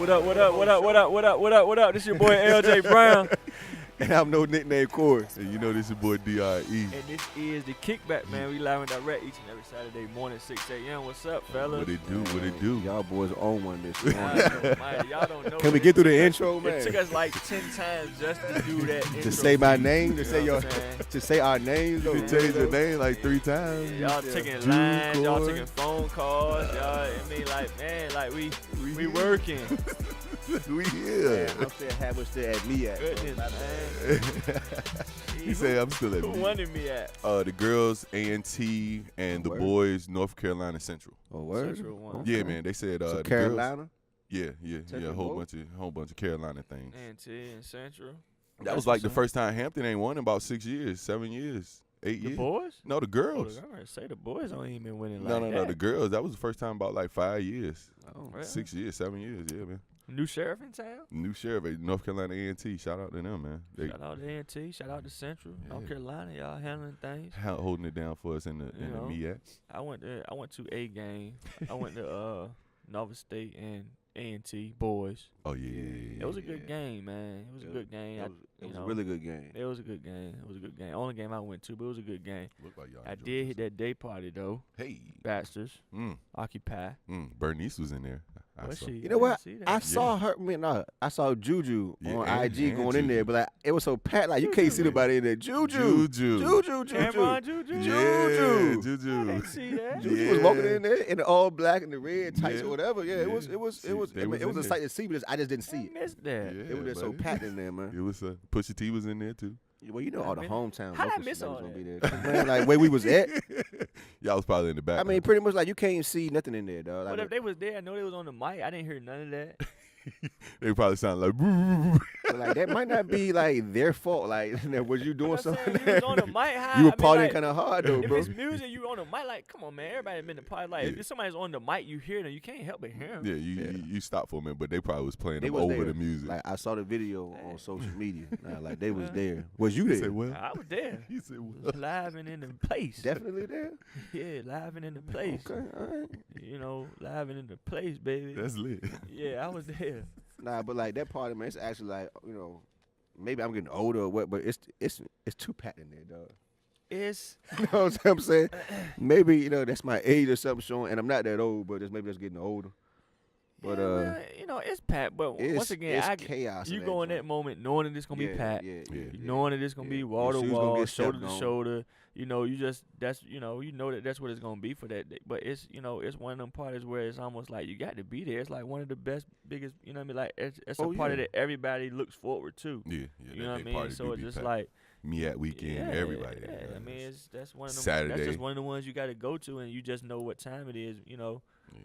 What up, what up, what up, what up, what up, what up, what up? This your boy LJay Brown. And I'm no nickname Corey. And you know this your boy DRE. And this is the Kickback, man. We live and direct each and every Saturday morning, 6 a.m. What's up, fellas? What it do, what it do. Y'all boys own one this morning. Man, y'all don't know. Can we get through the intro, man? It took us like 10 times just to do that intro. To say my name, to say what I'm saying? to say our names. You changed your name like 3 times. Y'all taking lines, y'all taking phone calls, y'all. I mean, like, man, like we working. We here. I'm saying how much they at me at. Goodness, man. He said I'm still at Who me. wanted me at? The girls A&T and the Word. boys North Carolina Central. Oh, word? Central one. Yeah, man. They said So the Carolina? Girls, yeah, a Central whole both? bunch of Carolina things. A&T and Central. That was like the first time Hampton ain't won in about 6 years, 7 years, 8 The years. boys? No, the girls. I'm gonna say the boys don't even been winning No, like no, that. the girls. That was the first time about like 5 years, Oh, Really? 6 years, 7 years. Yeah, man. New sheriff in town? New sheriff at North Carolina A&T. Shout out to them, man. They Shout out to A&T. Shout out to Central. North Yeah. Carolina. Y'all handling things. holding it down for us in the You know. MEACs. I went to a game. I went to Nova State and A&T boys. Oh yeah. It was a good game, man. It was a good game. It was a really good game. It was a good game. It was a good game. Only game I went to, but it was a good game. Look like y'all I enjoyed did hit this. that day party though. Hey. Bachelors, Occupy. Bernice was in there. I Was saw. she? You know what? See that. I saw her. I saw Juju Yeah, on and- IG and going in there, Juju. but like it was so packed, like you can't see Juju. nobody in there. Juju. Cameron Juju. Yeah, I Juju. didn't see that. Juju Yeah. was walking in there in the all black and the red tights Yeah. or whatever. Yeah, it was. Yeah. It was. See, It was. they I mean, was it was in a there. sight to see, but I just didn't see I it. missed that. Yeah, It was just so buddy. packed in there, man. It was Pusha T was in there too. Well, you know I all the miss- hometown. how'd I locals miss that was all gonna be that? there. 'Cause, man, like where we was at. Y'all was probably in the back. I mean, pretty much like you can't see nothing in there, dog. But Like, if they was there, I know they was on the mic. I didn't hear none of that. they probably sound like. but, like that might not be like their fault. Like, was you doing I'm something? saying, you was on the mic high. You were I mean, partying like, kind of hard though, if bro. it's music, you on the mic. Like, come on, man. Everybody been to party. Like, Yeah. if somebody's on the mic, you hear them. You can't help but hear them. Yeah, you stopped for a minute, but they probably was playing They them was over there. the music. Like I saw the video on social media. Nah, like they was there. Was you He there? said, well. I was there. He said, well. Live and in the place. Definitely there. Yeah, live and in the place. Okay, all right. You know, live and in the place, baby. That's lit. Yeah, I was there. Nah, but like that party, man, it's actually like maybe I'm getting older or what, but it's too packed in there, dog. It's You know what I'm saying? Maybe that's my age or something showing, and I'm not that old, but maybe just getting older. But yeah, well, it's packed. But once again, it's chaos. you in go in joint. that moment knowing that it's gonna be packed. Yeah, Yeah. Knowing that it's gonna be Yeah. wall to Your shoes gonna wall, get shoulder stepped to on. shoulder. You know, you know that's what it's gonna be for that day. But it's it's one of them parties where it's almost like you got to be there. It's like one of the biggest. You know what I mean? Like it's a party that everybody looks forward to. Yeah, You know what I mean? So it's just like me at weekend, yeah, everybody. Yeah, I mean that's one of them. Saturday. That's just one of the ones you got to go to, and you just know what time it is. You know. Yeah.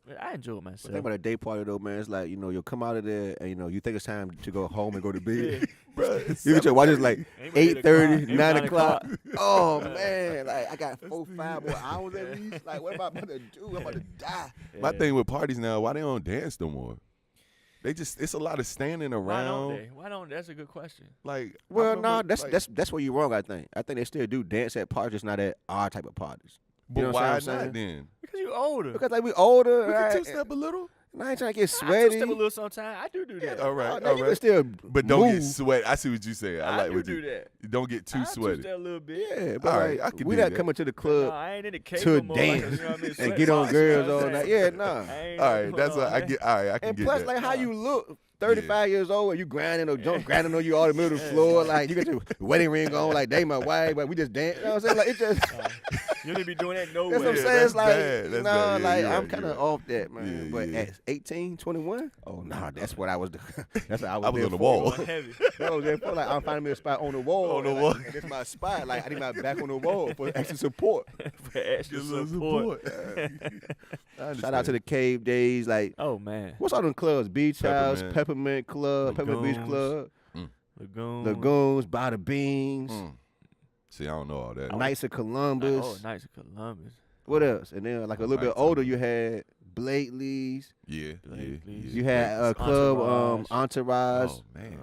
But I enjoy But myself. think about a day party though, man. It's like you'll come out of there and you think it's time to go home and go to bed. Bro, You get your watch. It's like Ain't ready to 8:30, cry. 9 Ain't o'clock. 9 Oh man, like I got 4-5 more hours at least. Like what am I about to do? I'm about to die. My Yeah. thing with parties now, why they don't dance no more? It's a lot of standing Why don't around. they? Why don't? That's a good question. Like, I Well, remember, no, like, that's where you're wrong. I think they still do dance at parties, just not at our type of parties. But know what why I'm not saying? then? Because you older. Because like we older, We can right? two-step a little. And I ain't trying to get I sweaty. two-step a little sometimes. I do that. All right, Oh, now all you can right. still But don't get move. sweat. I see what you say. I like do what you do that. You don't get too I sweaty. two-step a little bit. Yeah, but All right, like, I can we do not that. coming to the No, club I ain't in the cave to no more, like, dance you know what I mean? and Sweat get on box, girls you know all what I'm night. saying? Yeah, nah. I ain't All right, doing that's all what I that. get. All right, I can And get plus, that. like how you look, 35 years old, and you grinding or grinding on you all the middle of the floor, like you got your wedding ring on, like they my wife, but we just dance. You know what I'm saying? Like it just. You don't be doing that nowhere. That's what I'm Yeah, saying. It's that's like, bad. That's bad. Yeah, like you're I'm right, kind you're of right. off that, man. Yeah, But yeah. at 18, 21, oh nah, that's what I was doing. That's what I was. I was there on the for. wall. Going heavy. That was there for. Like I'm finding me a spot on the wall. On the and, wall. Like, and it's my spot. Like I need my back on the wall for extra support. For extra Get a little support. Shout out to the cave days. Like Oh man. what's all them clubs? Beach House, Peppermint. Peppermint Club, Peppermint Beach Lagoons. Club, Lagoon. Lagoons, By the Beans, See, I don't know all that. Knights of Columbus. Oh, Knights of Columbus. What else? And then like a little bit Knights of older, you had Blakely's. Yeah, yeah, Blakely's. yeah. You had a club, Entourage. Oh man.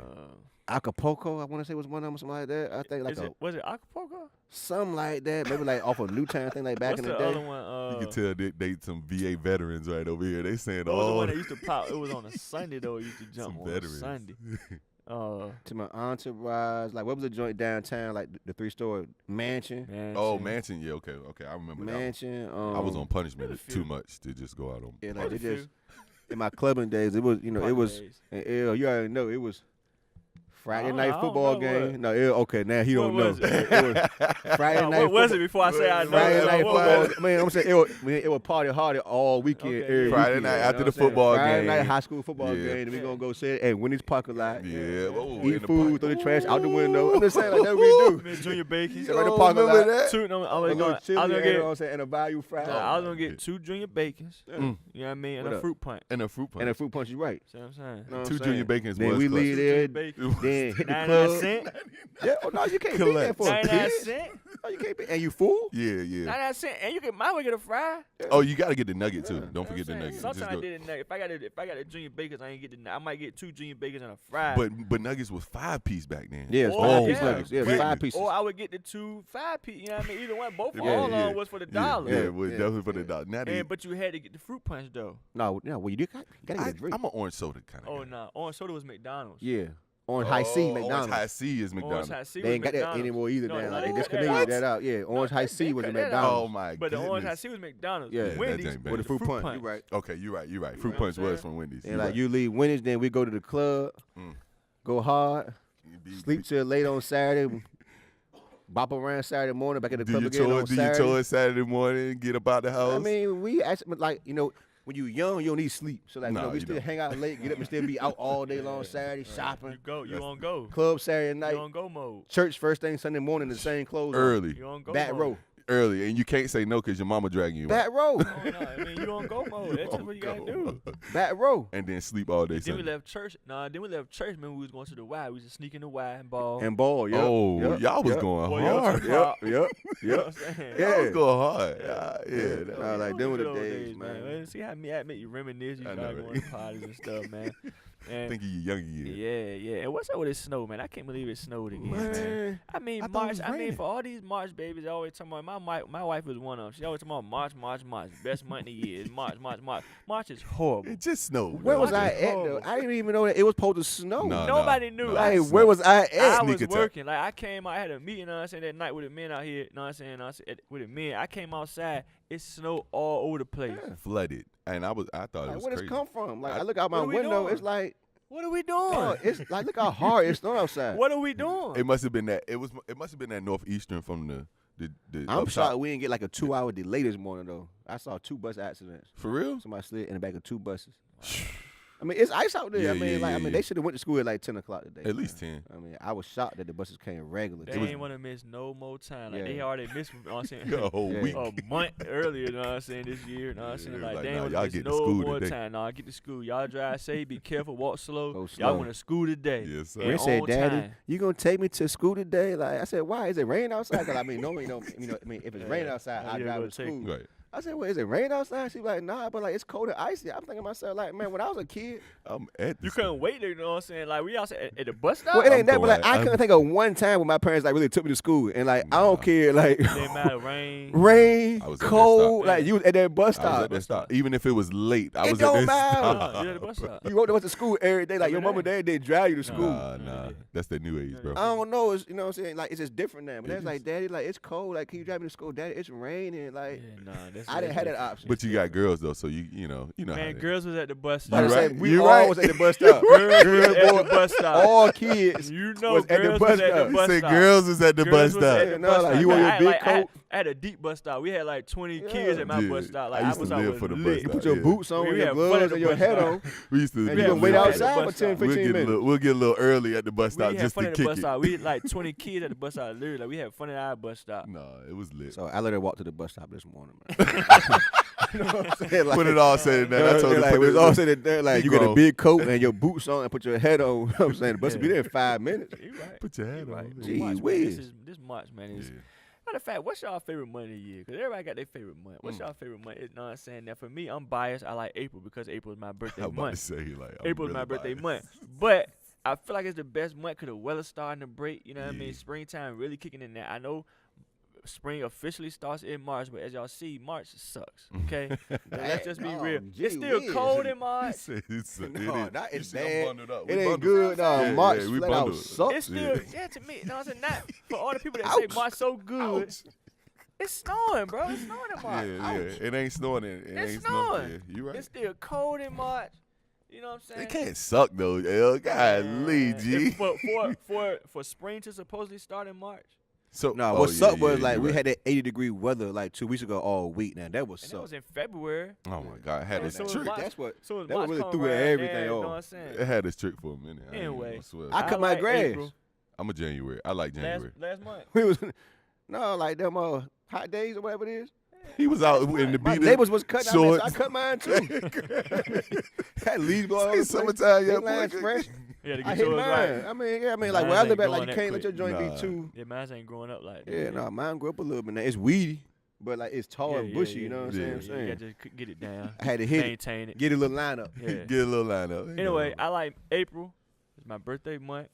Acapulco, I want to say was one of them, something like that. I think Was it Acapulco? something like that. Maybe like off of Newtown, I think like back What's in the the day. other one? You can tell they some VA veterans right over here. They saying What was the all one that used to pop? It was on a Sunday though. It used to jump some on a veterans. Sunday. To my entourage, like what was the joint downtown? Like the 3-story mansion. Oh, Mansion. Yeah, okay, I remember Mansion. that one. I was on punishment There's a too few. much to just go out on. Yeah, There's like a they few. just in my clubbing days. It was it was. days. And you already know it was Friday I night don't football know game. what. No, okay, now he What don't know. was it? It was Friday night. What was football- it before I say I know? Friday night What was football. Man, I'm saying it was party hardy all weekend. Okay, every yeah. Friday weekend, night you know after what the I'm saying? football Friday game. night high school football Yeah. game. And we gonna go sit at Wendy's parking lot. Yeah, whoa, in Eat the food, park. throw the trash out the window. I'm just saying like that's what we do. Man, Junior Bacon. Sit on the Oh, parking remember lot. that? Two, no, I A was little gonna, chili, I was gonna you know get, what I'm saying, and a value fry. I was gonna get 2 Junior Bacons. Mm. You know what I mean? And What a up? fruit punch. And a fruit punch. And a fruit punch, you right. See what I'm saying? Know what I'm 2 saying? Junior Bacons Then was we clutch. leave Junior there, Bacon. then hit the 99 club. cent. Yeah, oh no, you can't beat that for a 99 kid. cent. Oh, you can't beat, and you fool? Yeah, yeah. 99 cent. And you might well get a fry. Oh, you gotta get the nugget too. Yeah. Don't forget the nugget. Sometimes Just I go- did a nugget. If I got the Junior Bacons, I ain't get the nugget. I might get 2 Junior Bacons and a fry. But nuggets was 5-piece back then. Yeah, it's Or- 5-piece yeah. nuggets. Yeah, it's Yeah. 5 pieces. Or I would get the 2 5-piece. You know what I mean? Either one. Both Yeah, all of yeah. them was for the Yeah, dollar. yeah, Yeah, it was yeah. definitely for the dollar. Now they, But you had to get the fruit punch though. No, well, you gotta get a drink. I'm an orange soda kind of Oh guy. no, orange soda was McDonald's. Yeah, on High C, Orange McDonald's. High C is Orange McDonald's. High C They was ain't got that McDonald's. anymore either No, now. no, Like, they they cut discontinued that that out. Yeah, Orange High C they was a cut that out. McDonald's. Oh my But the goodness. Orange High C was McDonald's. Yeah. Yeah, that Wendy's ain't bad. With the fruit punch. punch. You right. Okay, you're right. Fruit know what punch I'm was saying? from Wendy's. And You like right. you leave Wendy's, then we go to the club, Mm. go hard, Be- sleep till late on Saturday, bop around Saturday morning, back at the do club your again on chores, do your Saturday. chores Saturday morning, get up out the house. I mean, we actually like when you young, you don't need sleep. So like No, we you still don't. hang out late, get up and still be out all day long Saturday shopping, You on go. club Saturday You night, on go mode. church first thing Sunday morning, the same clothes. on. early, You on go Back mode. row, early, and you can't say no because your mama dragging you out. back row, Oh, no, I mean you on go mode. That's just what you gotta do. back row, And then sleep all day Then we Sunday. left church. Then we left church. Remember we was going to the Y. We was just sneaking the Y and ball. and ball. Yep, Oh, yep, y'all was yep, going Boy, y'all hard. took- Yep, yep, You know yep. what I'm saying? Yeah. Y'all was going hard. Yeah, I like, them were the Good old days, man. See how that make you reminisce. You I start know, going right? to parties and stuff, man. And Think of your younger years. yeah. And what's up with this snow, man? I can't believe it snowed again, man. Man, I mean, I thought it March. was I mean, raining. for all these March babies, I always talking about my wife was one of them. She always talking about March. Best month of the year. It's March. March is horrible. It just snowed. where though. was March I is at though? horrible. I didn't even know that it was supposed to snow. No, Nobody knew. no. Like, Snow. where was I at? I was Sneak attack. working. Like I came out, I had a meeting, you know what I'm saying, that night with the men out here, you know what I'm saying, with the men. I came outside, it snowed all over the place. Yeah. Flooded, and I thought it Like, was where does crazy. it come from? Like, I- I look out my What are we window, doing? it's like, What are we doing? oh, it's like, look how hard it's snowing outside. What are we doing? It must have been that. It must have been that northeastern from the I'm up shocked top. we didn't get like a 2-hour delay this morning though. I saw 2 bus accidents. For real? Somebody slid in the back of 2 buses. I mean, it's ice out there. Yeah, I mean, yeah, like, yeah, I mean, yeah. they should have went to school at like 10 o'clock today. At least 10. I mean, I was shocked that the buses came regularly. They ain't want to miss no more time. Like, Yeah. they already missed, you know what I'm saying, A whole Yeah. week. a month earlier, you know what I'm saying, this year, you know what I'm saying? Yeah, Like, like, they nah, ain't want y'all to miss get to no school more today. time. Nah, get to school. Y'all drive safe, be careful, walk slow. Go Y'all slow. want to school today. Yes, sir. And When they said, on "Daddy, time. you gonna take me to school today?" Like I said, "Why? Is it rain outside?" Because I mean, normally, I mean, if it's rain outside, I Yeah, drive go to take school. Right. I said, "Well, is it rain outside?" She was like, "Nah," but like it's cold and icy. I'm thinking to myself, like, man, when I was a kid, I'm at the You couldn't wait, you know what I'm saying? Like, we outside at the bus stop. well, it ain't that, I'm but like going- I couldn't think of one time when my parents like really took me to school, and like I don't care, like Didn't matter, rain. rain, I was at that cold, stop. like you was at that bus I was stop. at that stop. Even if it was late, I It was don't at that matter. stop. Nah, you at the bus stop. You rode the bus to school every day, like your Every mama and day. dad they drive you to Nah. school. Nah. That's the new age, bro. I don't know, it's, you know what I'm saying? Like, it's just different now. But It that's like, is. Daddy, like, it's cold. Like, can you drive me to school? Daddy, it's raining. Like, Yeah, nah, that's I didn't have that different. option. But you got girls though, so you know how Man, that- girls was at the bus Like I stop. You said, right. we You all right. was at the bus stop. Girls Girls, was at boy, the bus stop. all kids. You know, was at the girls bus was at stop. the You bus said stop. girls was at the Girls bus was stop. at the No, bus like, stop. you wore your I- big like, I- coat. I had a deep bus stop. We had like 20 Yeah. kids at my Yeah. bus stop. Like, I used to was live out for the lit. bus You stop. put your Yeah. boots on, We with had your fun at gloves, the and your bus hat stop. on. We used to And be you had gonna wait fun at the outside bus for 10, stop. 15 We'll minutes. we'll get a little early at the bus We stop had just fun to at the kick bus it. stop. We had like 20 kids at the bus stop. Literally, like, we had fun at our bus stop. No, it was lit. So I let her walk to the bus stop this morning, man. You know what I'm saying? Like, Put it all said and done. I told her like, put it was it- all said and done. Like, Be you got a grown. big coat and your boots on and put your head on. You know what I'm saying? The bus will be there in 5 minutes. You right. Put your You head right. on. Gee March, man, whiz. this March, man, is. Yeah. Matter of fact, what's y'all favorite month of the year? Because everybody got their favorite month. What's y'all favorite month? You know what I'm saying? Now, for me, I'm biased. I like April because April is my birthday I'm about to month. say like I'm April is really my birthday biased. month. But I feel like it's the best month because the weather's starting to break. You know what I mean? Springtime really kicking in there. I know spring officially starts in March, but as y'all see, March sucks. Okay, let's just be real. It's still cold in March. No, that is bad. It ain't good. March flat out sucks. It's still to me. No, it's not for all the people that say March so good. It's snowing, bro. It's snowing in March. Yeah. It ain't snowing. It's snowing. Yeah, you right. It's still cold in March. You know what I'm saying? It can't suck though. Golly, G. For spring to supposedly start in March. So what sucked was like we had that 80-degree weather like 2 weeks ago all week. Now that was suck. That was in February. Oh my God, it had this trick. That's what. So that really threw everything off. You know what I'm saying? It had this trick for a minute. Anyway, I cut my grass. April. I'm a January. I like January. Last month. We was like them hot days or whatever it is. He was out in the beat. My neighbors was cutting shorts. I cut mine too. Had leaves blowing. Summertime, yeah, lines fresh. I hit mine. Right. I mean, like where I live at, like you can't let your joint be too. Yeah, mine ain't growing up like that. Yeah, no, mine grew up a little bit. Now it's weedy, but like it's tall and bushy. You know what I'm saying? You gotta just get it down. I had to hit maintain it. Get a little line up. Yeah. Get a little line up. Anyway, I like April. It's my birthday month.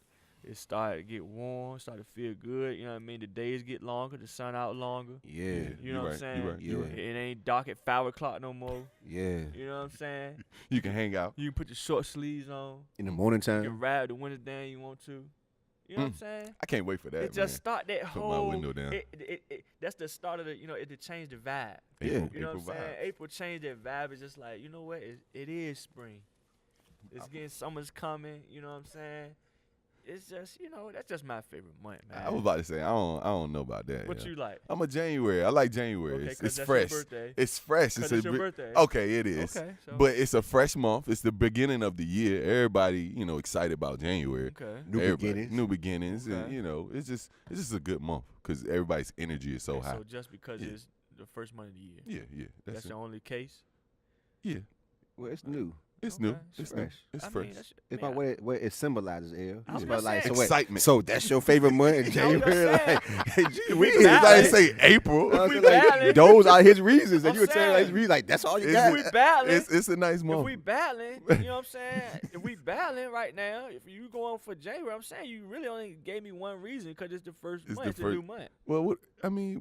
It started to get warm, started to feel good. You know what I mean? The days get longer, the sun out longer. Yeah. You know what I'm saying? You right. It ain't dark at 5 o'clock no more. Yeah. You know what I'm saying? You can hang out. You can put your short sleeves on. In the morning time. You can ride the window down you want to. You know what I'm saying? I can't wait for that. It just start that Put whole. my window down. That's the start of the. It changed the vibe. Yeah. You know what I'm saying? April changed that vibe. It's just like, you know what? It is spring. It's getting summer's coming. You know what I'm saying? It's just, that's just my favorite month, man. I was about to say, I don't know about that. What you like? I'm a January. I like January. Okay, it's fresh. Your birthday. It's fresh. It's your birthday. Okay, it is. Okay, so. But it's a fresh month. It's the beginning of the year. Everybody, excited about January. Okay. New beginnings. Okay. And, it's just a good month because everybody's energy is so high. So just because it's the first month of the year. Yeah. That's the only case? Yeah. Well, it's new. It's new. It's fresh. It's fresh. It's about what it symbolizes, L. It's about like excitement. So that's your favorite month in January. I didn't say April. Those are his reasons, and you were telling his reasons like that's all you got. If we battling, it's a nice month. If we battling, you know what I'm saying? If we battling right now, if you going for January, I'm saying you really only gave me one reason because it's the first month. It's the new month. Well,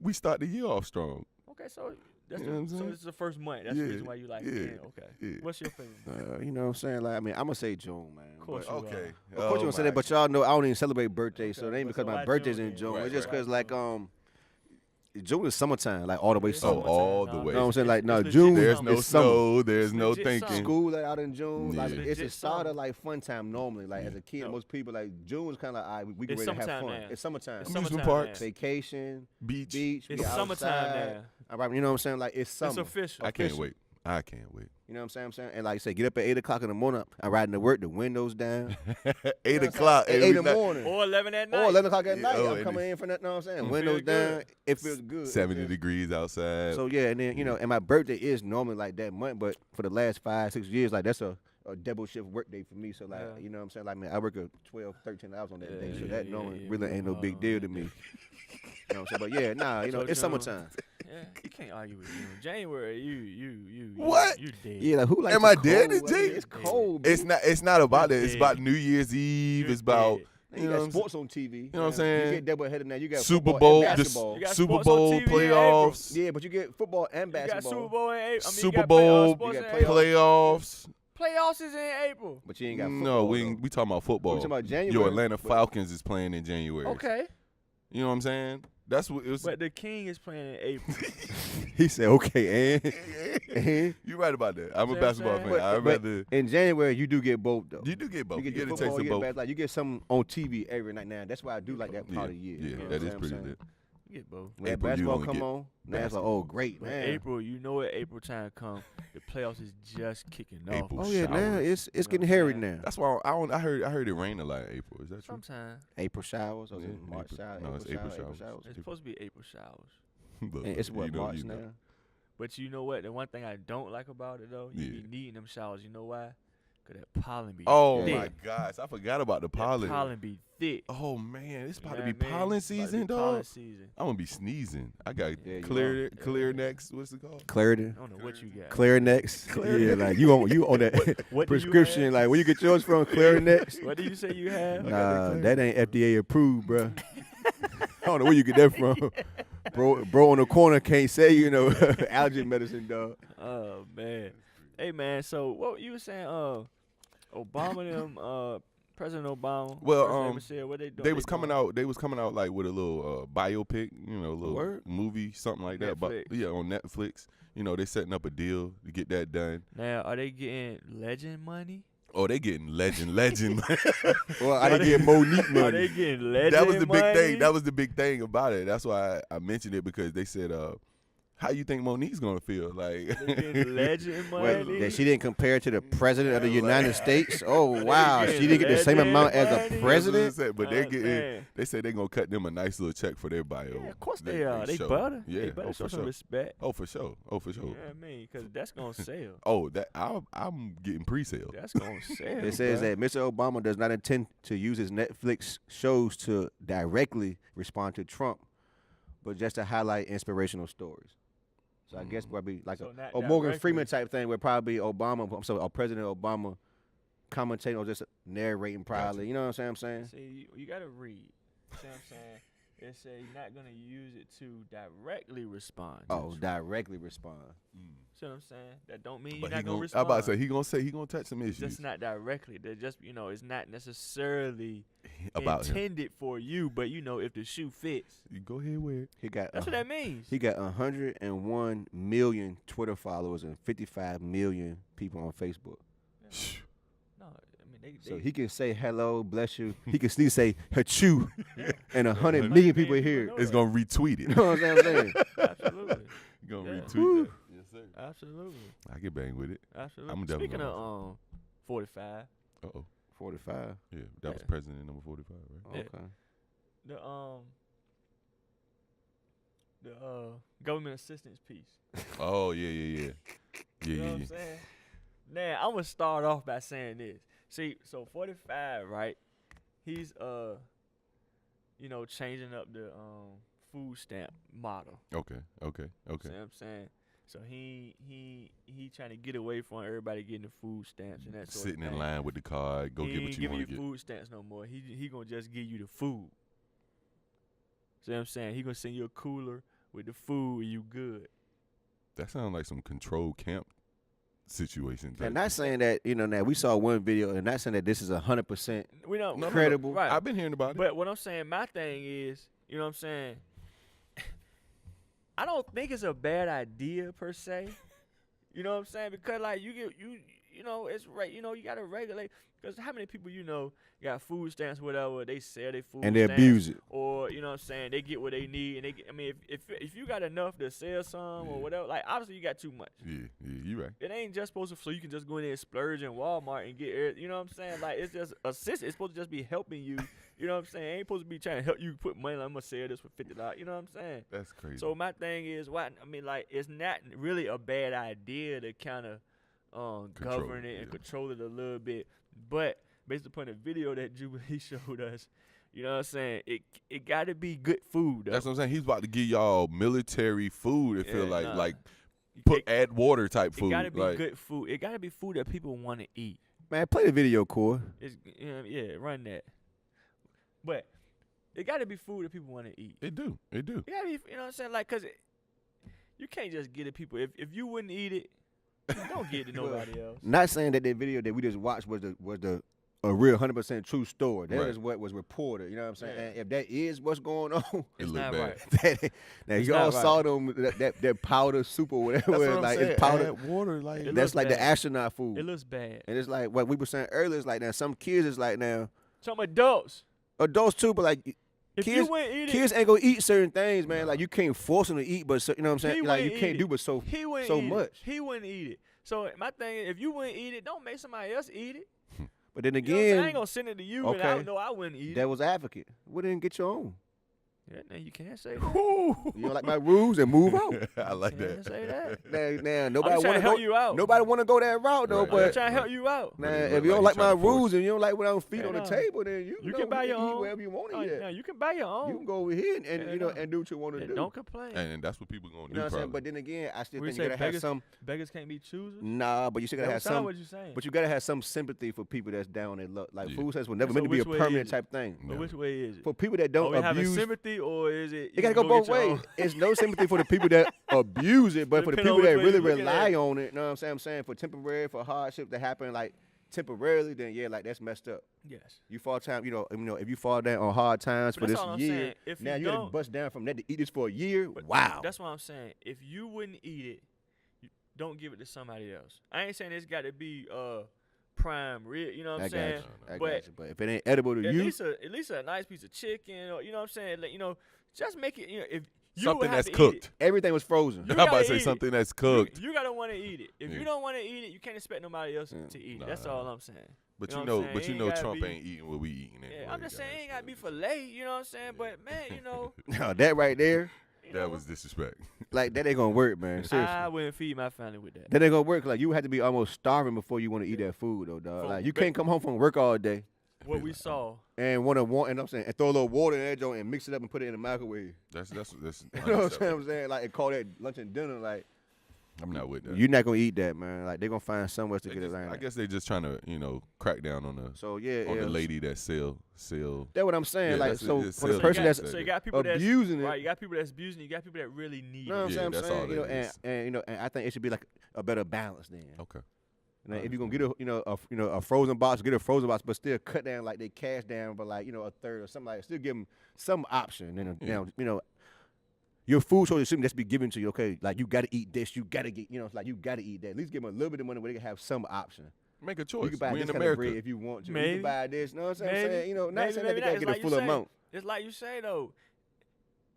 we start the year off strong. Okay, so. So this is the first month. That's the reason why you like it. Okay. Yeah. What's your favorite? You know what I'm saying? Like, I'm going to say June, man. Of course Of course you're going to say that, but y'all know I don't even celebrate birthdays, so it ain't because my birthday's in June. It's just because, like, June is summertime, like all the way summer. All the way. You know what I'm saying? Like, no, June there's no snow. There's no thinking. thinking. School like out in June. Yeah. Like, it's a start of like fun time normally. Like as a kid, most people like June is kind of like, all right, we get ready to have fun. Now. It's summertime. Amusement parks, vacation, beach. It's summertime now. All right, you know what I'm saying? Like it's summer. It's official. I can't wait. You know what I'm saying? And like I say, get up at 8 o'clock in the morning. I'm riding to work, the windows down. 8 o'clock. 8 in the morning. Or 11 at night. Or 11 o'clock at night. I'm coming in for that, you know what I'm saying? Windows down. It feels good. 70 degrees outside. So, yeah, and then, and my birthday is normally like that month, but for the last 5-6 years, like that's a double shift work day for me. So, like, you know what I'm saying? Like, man, I work 12, 13 hours on that day. So that normally really ain't no big deal to me. You know what I'm saying? But, yeah, it's summertime. Yeah, you can't argue with you. January, you. What? You dead. Yeah, like who likes Am I dead? It's cold. Baby. It's not about that. It's about New Year's Eve. It's about you got sports on TV. You know what I'm saying? You get double headed now. You got Super Bowl, basketball. Super Bowl playoffs. Yeah, but you get football and basketball. You got Super Bowl and April. Super Bowl playoffs. Playoffs is in April. But you ain't got football. No, we talking about football. We talking about January. Your Atlanta Falcons is playing in January. Okay. You know what I'm saying? That's what it was. But the King is playing in April. He said, "Okay, and you're right about that. I'm a basketball fan. I'd rather in January you do get both though. You do get both. You get a taste of both. Like you get something on TV every night now. That's why I do like that part of the year. Yeah, that is pretty lit. You get both. When basketball come on, now it's like, oh great, man. April, you know what April time come. The playoffs is just kicking off. April oh yeah, now it's getting hairy now. That's why I heard it rain a lot in April. Is that true? Sometimes. April showers or is it March showers? No, it's April showers. It's supposed to be April showers. And it's what March now. But you know what? The one thing I don't like about it though, you be needing them showers. You know why? Cause that pollen be Oh thick. my gosh, I forgot about the pollen. That pollen be thick. Oh man, it's about to You be know what I mean? pollen It's about to season, be dog. pollen season. I'm gonna be sneezing. I got Yeah, you clear next. What's it called? Clarity. I don't know what you got. Clarinex. Yeah, like you on that What do you prescription. have? Like where you get yours from? Clarinex. What do you say you have? Nah, that ain't FDA approved, bro. I don't know where you get that from. Bro on the corner can't say, allergy medicine, dog. Oh man. Hey man, so what you were saying? Obama them, President Obama. Well, First Lady Michelle, what they doing? They was coming out like with a little biopic, a little Word? movie, something like that. But Netflix. yeah, on Netflix. They setting up a deal to get that done. Now, are they getting legend money? Oh, they getting legend. Well, I didn't get Monique Are money. they getting legend That was the big money? thing. That was the big thing about it. That's why I mentioned it, because they said, how you think Monique's gonna feel? Like They getting legend money? Wait, that she didn't compare to the president of the United States? Oh, They wow. getting She didn't get the same legend amount as money? a president? But I understand. they say they're gonna cut them a nice little check for their bio. Yeah, of course they are. They show. better. Yeah, They better show some respect. Oh, for sure. You know what I mean? Because that's going to sell. Oh, that I'm getting pre-sale. That's going to sell. It says that Mr. Obama does not intend to use his Netflix shows to directly respond to Trump, but just to highlight inspirational stories. So I guess probably like So not a Morgan directly. Freeman type thing where probably or President Obama commentating or just narrating probably. You know what I'm saying? See, you got to read. See what I'm saying? It says you're not going to use it to directly respond. to Oh, Trump. directly respond. See what I'm saying? That don't mean But you're not going to I'm respond. about to say he gonna touch some issues Just not directly. They're just, it's not necessarily about him. intended for you, but if the shoe fits. You go ahead with it. He got That's what that means. He got 101 million Twitter followers and 55 million people on Facebook. No, I mean So he can say hello, bless you. He can still say hachu, and 100 million people people hear know it. It's gonna retweet You it. know what I'm saying? Absolutely. You gonna Yeah. retweet that? Yes, sir. Absolutely. I can bang with it. Absolutely. I'm definitely Speaking gonna of 45, Uh-oh. 45. Yeah, that was Yeah. president number 45, right? Yeah. Okay. the government assistance piece. Oh, yeah. You know what I'm saying? Now, I'm gonna start off by saying this. See, so 45, right? He's changing up the food stamp model. Okay. See what I'm saying? So he trying to get away from everybody getting the food stamps and that sort Sitting of thing. in line with the card, go he get what ain't you giving want you to get. food stamps no more. He gonna just give you the food. See what I'm saying? He gonna send you a cooler with the food and you good. That sounds like some controlled camp situation. And not saying that, now we saw one video and not saying that this is 100%. We know Credible. right? I've been hearing about it. But what I'm saying, my thing is, you know what I'm saying? I don't think it's a bad idea per se. You know what I'm saying? Because like it's right. You gotta regulate. Because how many people got food stamps, whatever, they sell their food And they stamps, abuse it. or you know what I'm saying, they get what they need, and if you got enough to sell some or whatever, like obviously you got too much. Yeah, you right. It ain't just supposed to so you can just go in there and splurge in Walmart and get, you know what I'm saying? Like it's just assist. It's supposed to just be helping you. You know what I'm saying? It ain't supposed to be trying to help you put money. Like, I'm gonna sell this for $50. You know what I'm saying? That's crazy. So my thing is, it's not really a bad idea to kind of govern it and control it a little bit. But based upon the video that Jubilee showed us, you know what I'm saying? It got to be good food. Though. That's what I'm saying. He's about to give y'all military food. It feel like It- add water type food. It got to be like, good food. It got to be food that people want to eat. Man, play the video, Core. It's run that. But it got to be food that people want to eat. It do. It got to be, you know what I'm saying? Like, cause you can't just get it people. If you wouldn't eat it, don't get it to nobody else. Not saying that video that we just watched was a real 100% true story. That Right. is what was reported. You know what I'm saying? Yeah. And if that is what's going on, it It's look not bad. right. now It's you all not right. saw them that powder soup or whatever. That's what I'm like saying. it's powder. Add water, like It That's looks like the bad. astronaut food. It looks bad. And it's like what we were saying earlier. It's like now some kids is like now Some adults. adults too, but like If kids, you wouldn't eat it, kids ain't gonna eat certain things, man. Like you can't force them to eat, but you know what I'm saying? He Like you wouldn't can't eat do it. but so he wouldn't so eat much. It. He wouldn't eat it. So my thing is, if you wouldn't eat it, don't make somebody else eat it. But then You know what I'm saying? I again, ain't gonna send it to you, and okay. I know I wouldn't eat it. devil's advocate. Well then get your own. Yeah, now you can't say that. You don't like my rules and move out. I like Can't that. say that. Now I'm nobody trying want to to help go. you out. Nobody want to go that route though. Right. I'm But trying to help you out. now, But it if look you don't like like he my trying to force rules and you don't like what I'm feeding Yeah, on the no. table, then you can buy your eat own. wherever you want to eat Now at. you can buy your own. You can go over here and Yeah, you know no. and do what you want to Yeah, do. don't complain. And that's what people gonna You do. know what I'm saying? Probably. But then again, I still We think say you gotta have beggars- some. Beggars can't be choosers. Nah, but you still gotta have That's not some. what you're saying. But you gotta have some sympathy for people that's down and luck. Like Yeah. food stamps will never So meant to be a which way permanent is it? type thing. But which way is it? For people that Are don't we having abuse, sympathy or is it? it gotta go both ways. It's no sympathy for the people that abuse it, but for the Depend on people that which way really you looking rely at it. on it. You know what I'm saying? For temporary, for hardship that happen like temporarily, then yeah, like that's messed up. Yes. You fall time, if you fall down on hard times But for that's this all I'm year, saying. If now you you gotta don't- bust down from that to eat this for a year. But Wow. That's what I'm saying. If you wouldn't eat it, don't give it to somebody else. I ain't saying it's got to be prime real. You know what I'm I got saying? you. I But got you. But if it ain't edible to At you, least a nice piece of chicken, or you know what I'm saying? Like, just make it. If you Something have that's to eat cooked. everything was frozen. You I'm about gotta to say eat it. something that's cooked. You gotta want to eat it. If Yeah. you don't want to eat it, you can't expect nobody else to eat it. That's Nah. all I'm saying. But You you know know, what I'm but saying? you It know, ain't Trump gotta be- ain't eating what we eating. Yeah, Anyway, I'm just saying, it ain't guys. gotta be filet. You know what I'm saying? But man, No, that right there, That was disrespect. like that ain't gonna work, man. Seriously. I wouldn't feed my family with that. That ain't gonna work. Like you have to be almost starving before you want to eat that food, though, dog. From Like you ba- can't come home from work all day What we saw. and and I'm saying, and throw a little water in that joint and mix it up and put it in the microwave. That's You know what unacceptable. I'm saying? Like and call that lunch and dinner. Like I'm not with that. you're not gonna eat that, man. Like they're gonna find somewhere to They get it just- around. I guess they just trying to, crack down on the So yeah, the lady that sell. That's what I'm saying. Yeah, like that's it. so It's for the sales person tax. that's So you got people that's abusing it. right. You got people that's abusing it. You got people that really need You know what it. I'm Yeah, saying? that's all it is. And I think it should be like a better balance then. Okay. Now, if you're gonna get a frozen box, get a frozen box, but still cut down like they cash down, but like a third or something like that. Still give them some option. And Yeah. your food choices shouldn't just be given to you. Okay, like you gotta eat this, you gotta get, it's like you gotta eat that. At least give them a little bit of money where they can have some option. Make a You choice. can buy We this in kind of America. bread if you want to. You Maybe. can buy this. You know what I'm Maybe. saying? Not Maybe, saying that maybe they gotta not. get a It's full like you amount. It's like you say though.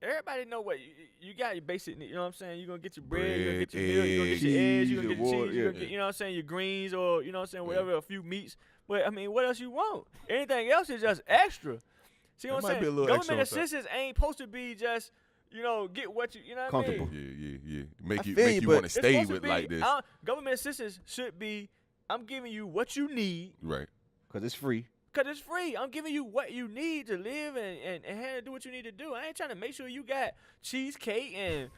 Everybody know what you got your basic. You know what I'm saying? You're gonna get your bread, you're gonna get your milk, you're gonna get your eggs, you're gonna get cheese, your your cheese, you're water, gonna get, you know what I'm saying, your greens, or you know what I'm saying, Yeah. whatever, a few meats. But I mean, what else you want? Anything else is just extra. See what It I'm might be a saying? little extra Government on top. assistance ain't supposed to be just get what you know what I Comfortable. mean? Yeah. Make I you feel make you, you but want to it's stay supposed to with be- like this. Government assistance should be, I'm giving you what you need. Right. Because it's free. Because it's free. I'm giving you what you need to live and do what you need to do. I ain't trying to make sure you got cheesecake and,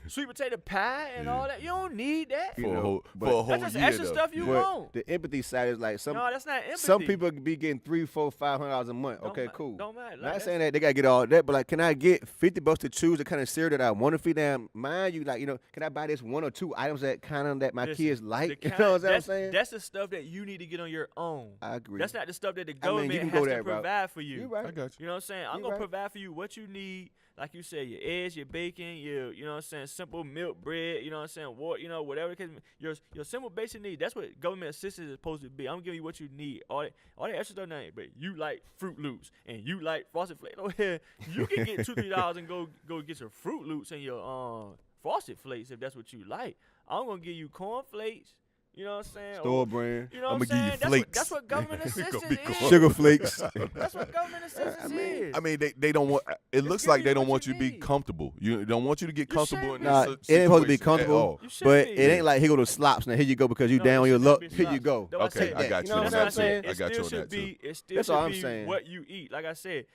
sweet potato pie and Yeah. all that. You don't need that. You For a know, whole but- for a whole That's just year extra though. stuff you Yeah. want. The empathy side is like No, that's not empathy. some people be getting $300, $400, $500 a month. Don't Okay, ma- cool. Don't matter. Not saying that they gotta get all that, but like, can I get $50 to choose the kind of cereal that I want to feed them? Mind you, like, can I buy this one or two items that my Listen, kids like? the You know what I'm that's- saying? That's the stuff that you need to get on your own. I agree. That's not the stuff that the you government can has go to that route. provide for you. You right. I got you. You know what I'm saying? I'm You gonna right. provide for you what you need. Like you said, your eggs, your bacon, your you know what I'm saying, simple milk, bread, you know what I'm saying, water, whatever. Cause your simple basic needs. That's what government assistance is supposed to be. I'm giving you what you need. All that extra stuff, now, but you like Fruit Loops and you like Frosted Flakes. Oh yeah, you can get $2-3 and go get your Fruit Loops and your Frosted Flakes if that's what you like. I'm gonna give you corn flakes. You know what I'm saying? Store brand. You know I'ma what give I'm you saying? flakes. That's what government It's gonna assistance be is. corn. Sugar flakes. That's what government assistance is. I mean, they don't want. It looks giving like they you don't what want you you to be need. comfortable. You don't want you to get You comfortable shouldn't in Nah, this it ain't supposed to be situation at comfortable. all. You should But be. it ain't like here go to slops. Now here you go because you No, down on it your should luck. be Here you slops. go. That's what Okay, said. I got You you. know on what that I'm too. saying? I got you on It that too. still That's should all I'm be saying. what you eat. Like I said,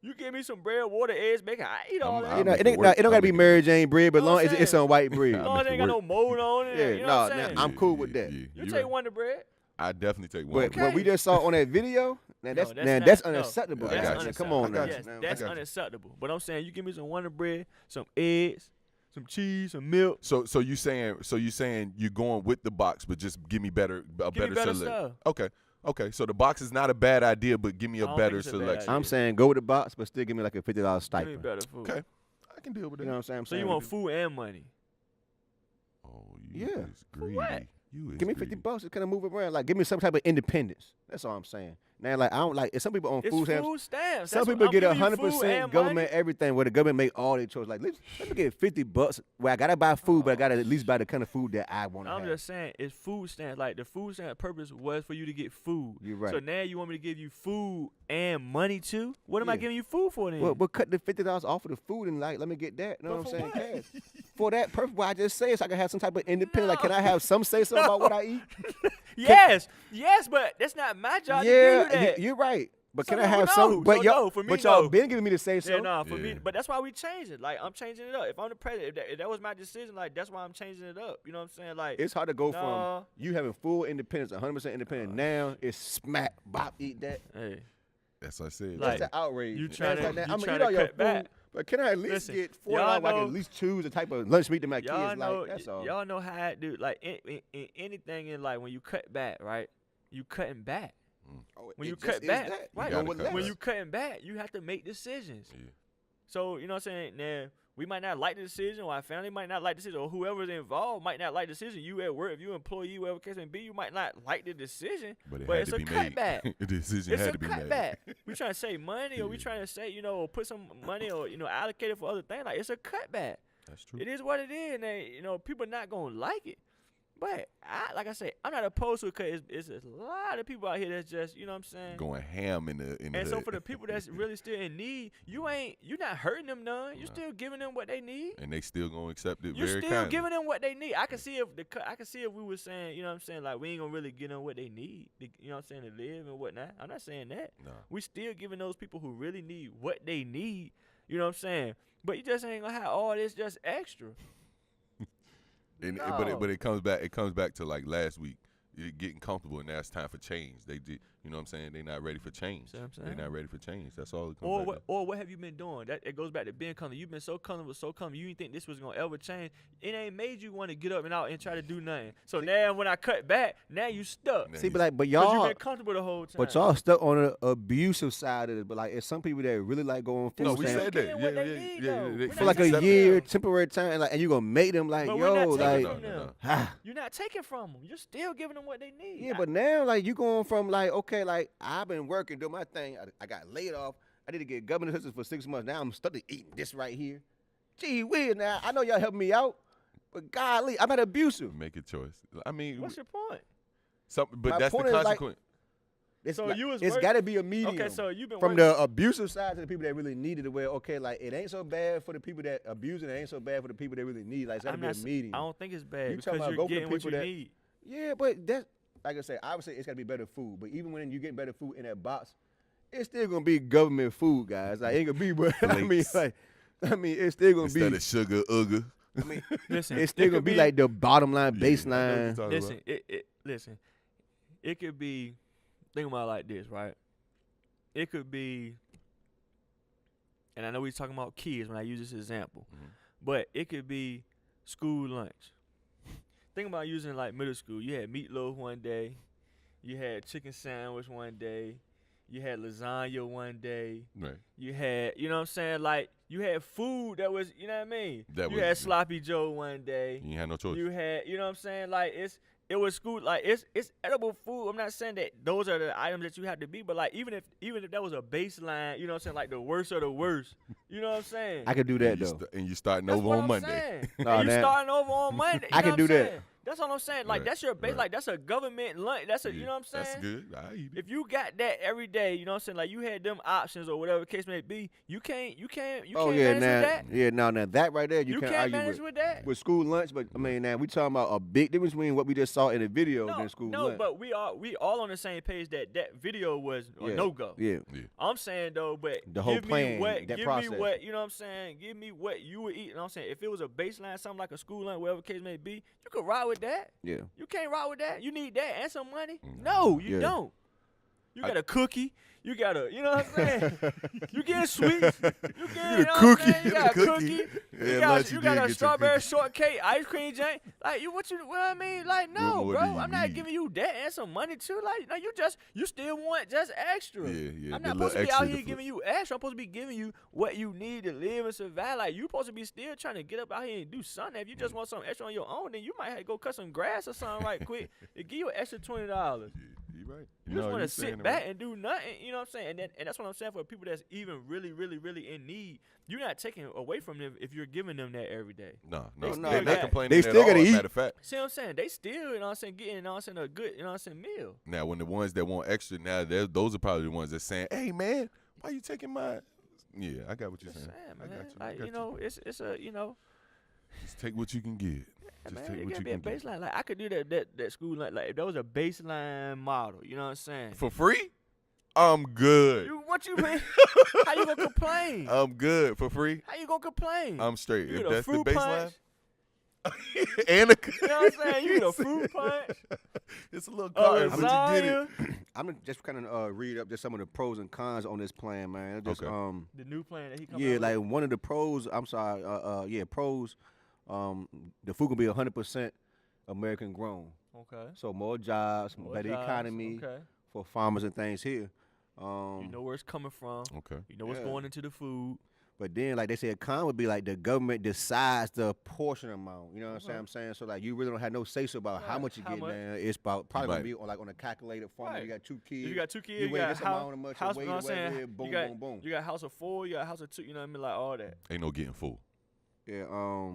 you give me some bread, water, eggs, bacon. I eat all I'm- that. I'll You know, make it it ain't work. it don't I'll gotta be make it Mary work. Jane bread, but You know long what as I'm it's on white bread. As long as it ain't got no mold on it. Yeah, you know nah, what I'm saying? nah, I'm cool with that. You you're take right. Wonder Bread. I definitely take one. But what we just saw on that video, now that's not- unacceptable. I got guys. you. Come on, I now. got you. Yes, I that's got you. unacceptable. But I'm saying you give me some Wonder Bread, some eggs, some cheese, some milk. So you saying you're going with the box, but just give me better Give me better selection. stuff. Okay. So the box is not a bad idea, but give me I a don't better think it's a bad selection. idea. I'm saying go with the box, but still give me like a $50 Give me stipend. better food. Okay, I can deal with that. You know what I'm saying? I'm So saying you want food and money. Oh, you Yeah. is greedy. what? You is give me greedy. $50 to kind of move around. Like give me some type of independence. That's all I'm saying. Now, like I don't like. If some people on It's food stamps. Some people get 100% government everything, where the government make all their choices. Like let me get $50 where I gotta buy food, but I gotta at least buy the kind of food that I want to have. I'm just saying, it's food stamps. Like the food stamp purpose was for you to get food. You're right. So now you want me to give you food and money too? What am I giving you food for then? Well, cut the $50 off of the food and like let me get that. You know what I'm saying? Cash. For that purpose, why I just say so I can have some type of independence. Like, can I have some say so about what I eat? Yes, but that's not my job to give you that. You're right. But So can I have some? But y'all been giving me to say so. Yeah, nah, for me. But that's why we changed it. Like, I'm changing it up. If I'm the president, if that was my decision, like, that's why I'm changing it up. You know what I'm saying? Like, it's hard to go from you having full independence, 100% independent. Now it's smack, bop, eat that. Hey, that's what I said. That's an outrage. You trying to cut back? But can I at least get $4? I can at least choose the type of lunch meat that my kids like. That's all. Y'all know how I do. Like, in anything in like when you cut back, right? You cutting back. When you cut back, right? When you cutting back, you have to make decisions. Yeah. So, you know what I'm saying? Now, we might not like the decision, or our family might not like the decision, or whoever's involved might not like the decision. You at work, if you employee, whatever case may be, you might not like the decision, but it's a cutback. The decision had to be made. It's a cutback. We trying to save money, or we trying to say, you know, put some money, or, you know, allocate it for other things. Like, it's a cutback. That's true. It is what it is, and you know, people are not going to like it. But like I say, I'm not opposed to it because it's a lot of people out here that's just, you know what I'm saying, going ham in the. And so for the people that's really still in need, you're not hurting them none. You're still giving them what they need, and they still gonna accept it. You're very still kindly. giving them what they need. I can see if we were saying, you know what I'm saying, like we ain't gonna really give them what they need, you know what I'm saying, to live and whatnot. I'm not saying that. No. We still giving those people who really need what they need. You know what I'm saying? But you just ain't gonna have all this just extra. But it comes back to like last week. You're getting comfortable, and now it's time for change. They did, you know what I'm saying? They're not ready for change. They're not ready for change. That's all it comes back to. Or what have you been doing? It goes back to being comfortable. You've been so comfortable. You didn't think this was gonna ever change. It ain't made you want to get up and out and try to do nothing. So now when I cut back, now you stuck. See, but y'all, you've been comfortable the whole time. But y'all stuck on the abusive side of it. But like, it's some people that really like going food No, we stamps. said that. Yeah. For like a year, temporary time, like, and you gonna make them like, but yo, like, you're not taking from them. You're still giving them what they need. Yeah, but now, like, you going from like, okay, like I've been working, doing my thing. I got laid off. I need to get government assistance for 6 months. Now I'm stuck to eating this right here. Gee whiz, now I know y'all helping me out, but golly, I'm not abusive. Make a choice. I mean, what's your point? But that's the consequence. It's got to be a medium. Okay, so you've been from the abusive side to the people that really need it. Where okay, like it ain't so bad for the people that abuse it. It ain't so bad for the people that really need. Like it's got to be a medium. I don't think it's bad because you're getting what you need. Yeah, but that's like I said. Obviously, it's got to be better food. But even when you get better food in that box, it's still gonna be government food, guys. Like ain't gonna be, but I mean, it's still gonna instead of sugar, ugga. I mean, listen, it's still gonna be like the bottom line, baseline. Listen, it could be. Think about it like this, right? It could be, and I know we're talking about kids when I use this example, but it could be school lunch. Think about using like middle school. You had meatloaf one day, you had chicken sandwich one day, you had lasagna one day. Right. You had, you know what I'm saying, like you had food that was, you know what I mean? You had sloppy Joe one day. You had no choice. You had, you know what I'm saying, like it was school, like it's edible food. I'm not saying that those are the items that you have to be, but like even if that was a baseline, you know what I'm saying, like the worst of the worst, you know what I'm saying? I could do that though. And you starting over on Monday. And you starting over on Monday. I can do that. That's all I'm saying. Like that's your base. Like that's a government lunch. That's a you know what I'm saying. That's good. I eat it. If you got that every day, you know what I'm saying. Like you had them options or whatever the case may be. You can't manage with that. Yeah, now that right there you can't argue manage with that. With school lunch, but I mean now we talking about a big difference between what we just saw in the video and school lunch. No, but we all on the same page that video was a no go. Yeah. I'm saying though, but the whole plan, me what you know what I'm saying. Give me what you would eat. You know what I'm saying. If it was a baseline, something like a school lunch, whatever the case may be, you could ride with that. Yeah. You can't ride with that. You need that and some money. No, you don't. You got a cookie. You got a, you know what I'm saying? You get sweets. You get a cookie. You got a cookie. You got a strawberry shortcake ice cream joint. Like what I mean? Like no, bro. I'm not giving you that and some money too. Like no, you still want just extra. Yeah. I'm not supposed to be out here giving you extra. I'm supposed to be giving you what you need to live and survive. Like you supposed to be still trying to get up out here and do something. If you just want something extra on your own, then you might have to go cut some grass or something right quick. They give you an extra $20. You right. You just want to sit back and do nothing. You know what I'm saying? And that's what I'm saying for people that's even really, really, really in need. You're not taking away from them if you're giving them that every day. No, They're not complaining. They still gotta eat. Matter of fact. See what I'm saying? They still, you know what I'm saying, getting, you know what I'm saying, a good, you know what I'm saying, meal. Now, when the ones that want extra, now those are probably the ones that's saying, "Hey, man, why you taking mine?" Yeah, I got what you're saying. I got you. Like, you know, it's a, you know. Just take what you can get. Just take what you can get. Baseline. Like I could do that school like if there was a baseline model. You know what I'm saying? For free? I'm good. What you mean? How you gonna complain? I'm good for free. How you gonna complain? I'm straight. You if that's the baseline. And you know what I'm saying? You get a fruit punch. It's a little card, but you get it. I'm gonna just kind of read up just some of the pros and cons on this plan, man. Just, okay. The new plan that he coming out like with? one of the pros. I'm sorry. Pros. The food can be 100% American grown. Okay. So more jobs, better economy for farmers and things here. You know where it's coming from. Okay. You know what's going into the food. But then, like they said, con would be like the government decides the portion amount. You know what I'm saying? So like you really don't have no say so about how much you get. Man, it's about probably gonna be on a calculated formula. You got 2 kids. You got 2 kids. You got house. You know what I'm saying? Boom, boom, boom. You got a house of 4. You got a house of 2. You know what I mean? Like all that. Ain't no getting full. Yeah.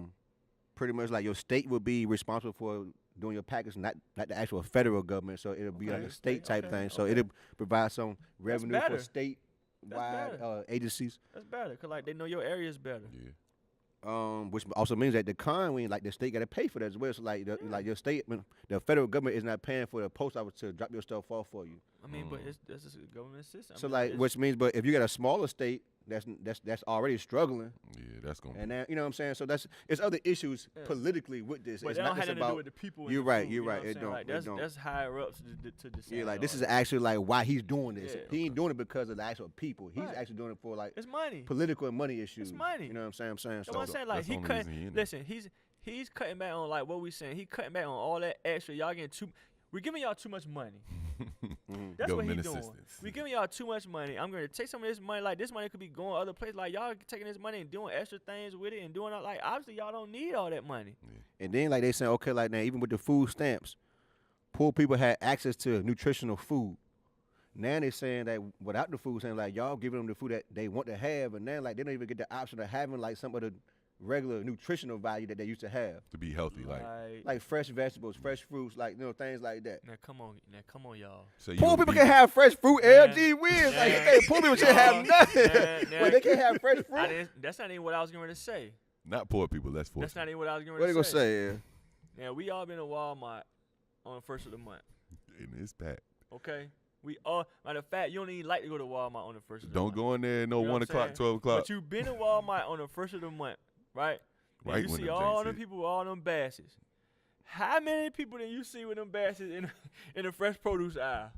Pretty much like your state would be responsible for doing your package, not the actual federal government. So it'll be like a state type thing. So it'll provide some revenue for state-wide agencies. That's better, because like they know your area is better. Yeah. Which also means that the like the state got to pay for that as well. So like like your state, the federal government is not paying for the post office to drop your stuff off for you. I mean, but that's just a government system. So like, which means, but if you got a smaller state that's already struggling. Yeah, that's gonna. And you know what I'm saying. So it's other issues politically with this. But it's that not don't have just nothing to about do with the people. You're right. You're right. It don't. Like, that's higher ups to decide. Yeah, like this is actually like why he's doing this. Yeah, he ain't doing it because of the actual people. He's actually doing it for like it's money, political and money issues. It's money. You know what I'm saying? So I'm saying like he cutting. Listen, he's cutting back on like what we saying. He cutting back on all that extra. Y'all getting too. We're giving y'all too much money. That's what he's doing. We're giving y'all too much money. I'm gonna take some of this money. Like this money could be going other places. Like y'all taking this money and doing extra things with it and doing like obviously y'all don't need all that money. Yeah. And then like they saying okay like now even with the food stamps, poor people had access to nutritional food. Now they're saying that without the food, saying like y'all giving them the food that they want to have, and now like they don't even get the option of having like some of the regular nutritional value that they used to have to be healthy, like fresh vegetables, fresh fruits, like things like that. Now come on, y'all. So poor people can have fresh fruit. LG wins. Like poor people should have nothing. But they can't have fresh fruit. That's not even what I was going to say. Not poor people. That's That's not even what I was going to say. What they gonna say? Yeah. Now we all been to Walmart on the first of the month. And it's packed. Okay. We all, matter of fact, you don't even like to go to Walmart on the first of the month. Don't go in there no 1 o'clock, 12 o'clock. But you've been to Walmart on the first of the month, right? Right. You see all them people with all them baskets. How many people did you see with them baskets in the fresh produce aisle?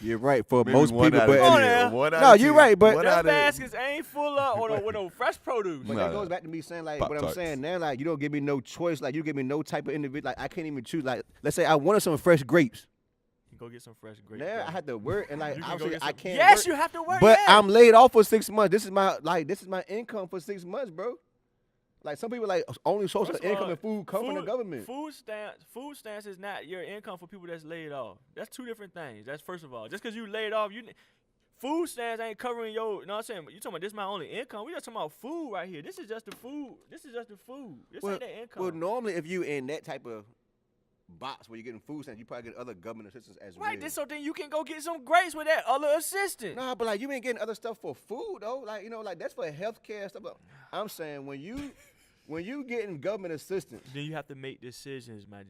You're right. For maybe most people, but no, you're right. But them baskets ain't full up with no fresh produce. But that goes back to me saying like what I'm saying now. Like you don't give me no choice. Like you give me no type of individual. Like I can't even choose. Like let's say I wanted some fresh grapes. Go get some fresh grapes. Now I have to work and like obviously I can't. Yes, work, you have to work. But I'm laid off for 6 months. This is my income for 6 months, bro. Like some people like only source of income and food come from the government. Food stamps is not your income for people that's laid off. That's two different things. That's first of all. Just because you laid off, food stamps ain't covering your. You know what I'm saying? You talking about this is my only income? We just talking about food right here. This is just the food. This ain't the income. Well, normally if you in that type of box where you're getting food stamps, you probably get other government assistance as well. Right, so then you can go get some grapes with that other assistance. Nah, but like you ain't getting other stuff for food though. Like like that's for healthcare stuff. I'm saying when you getting government assistance, then you have to make decisions, my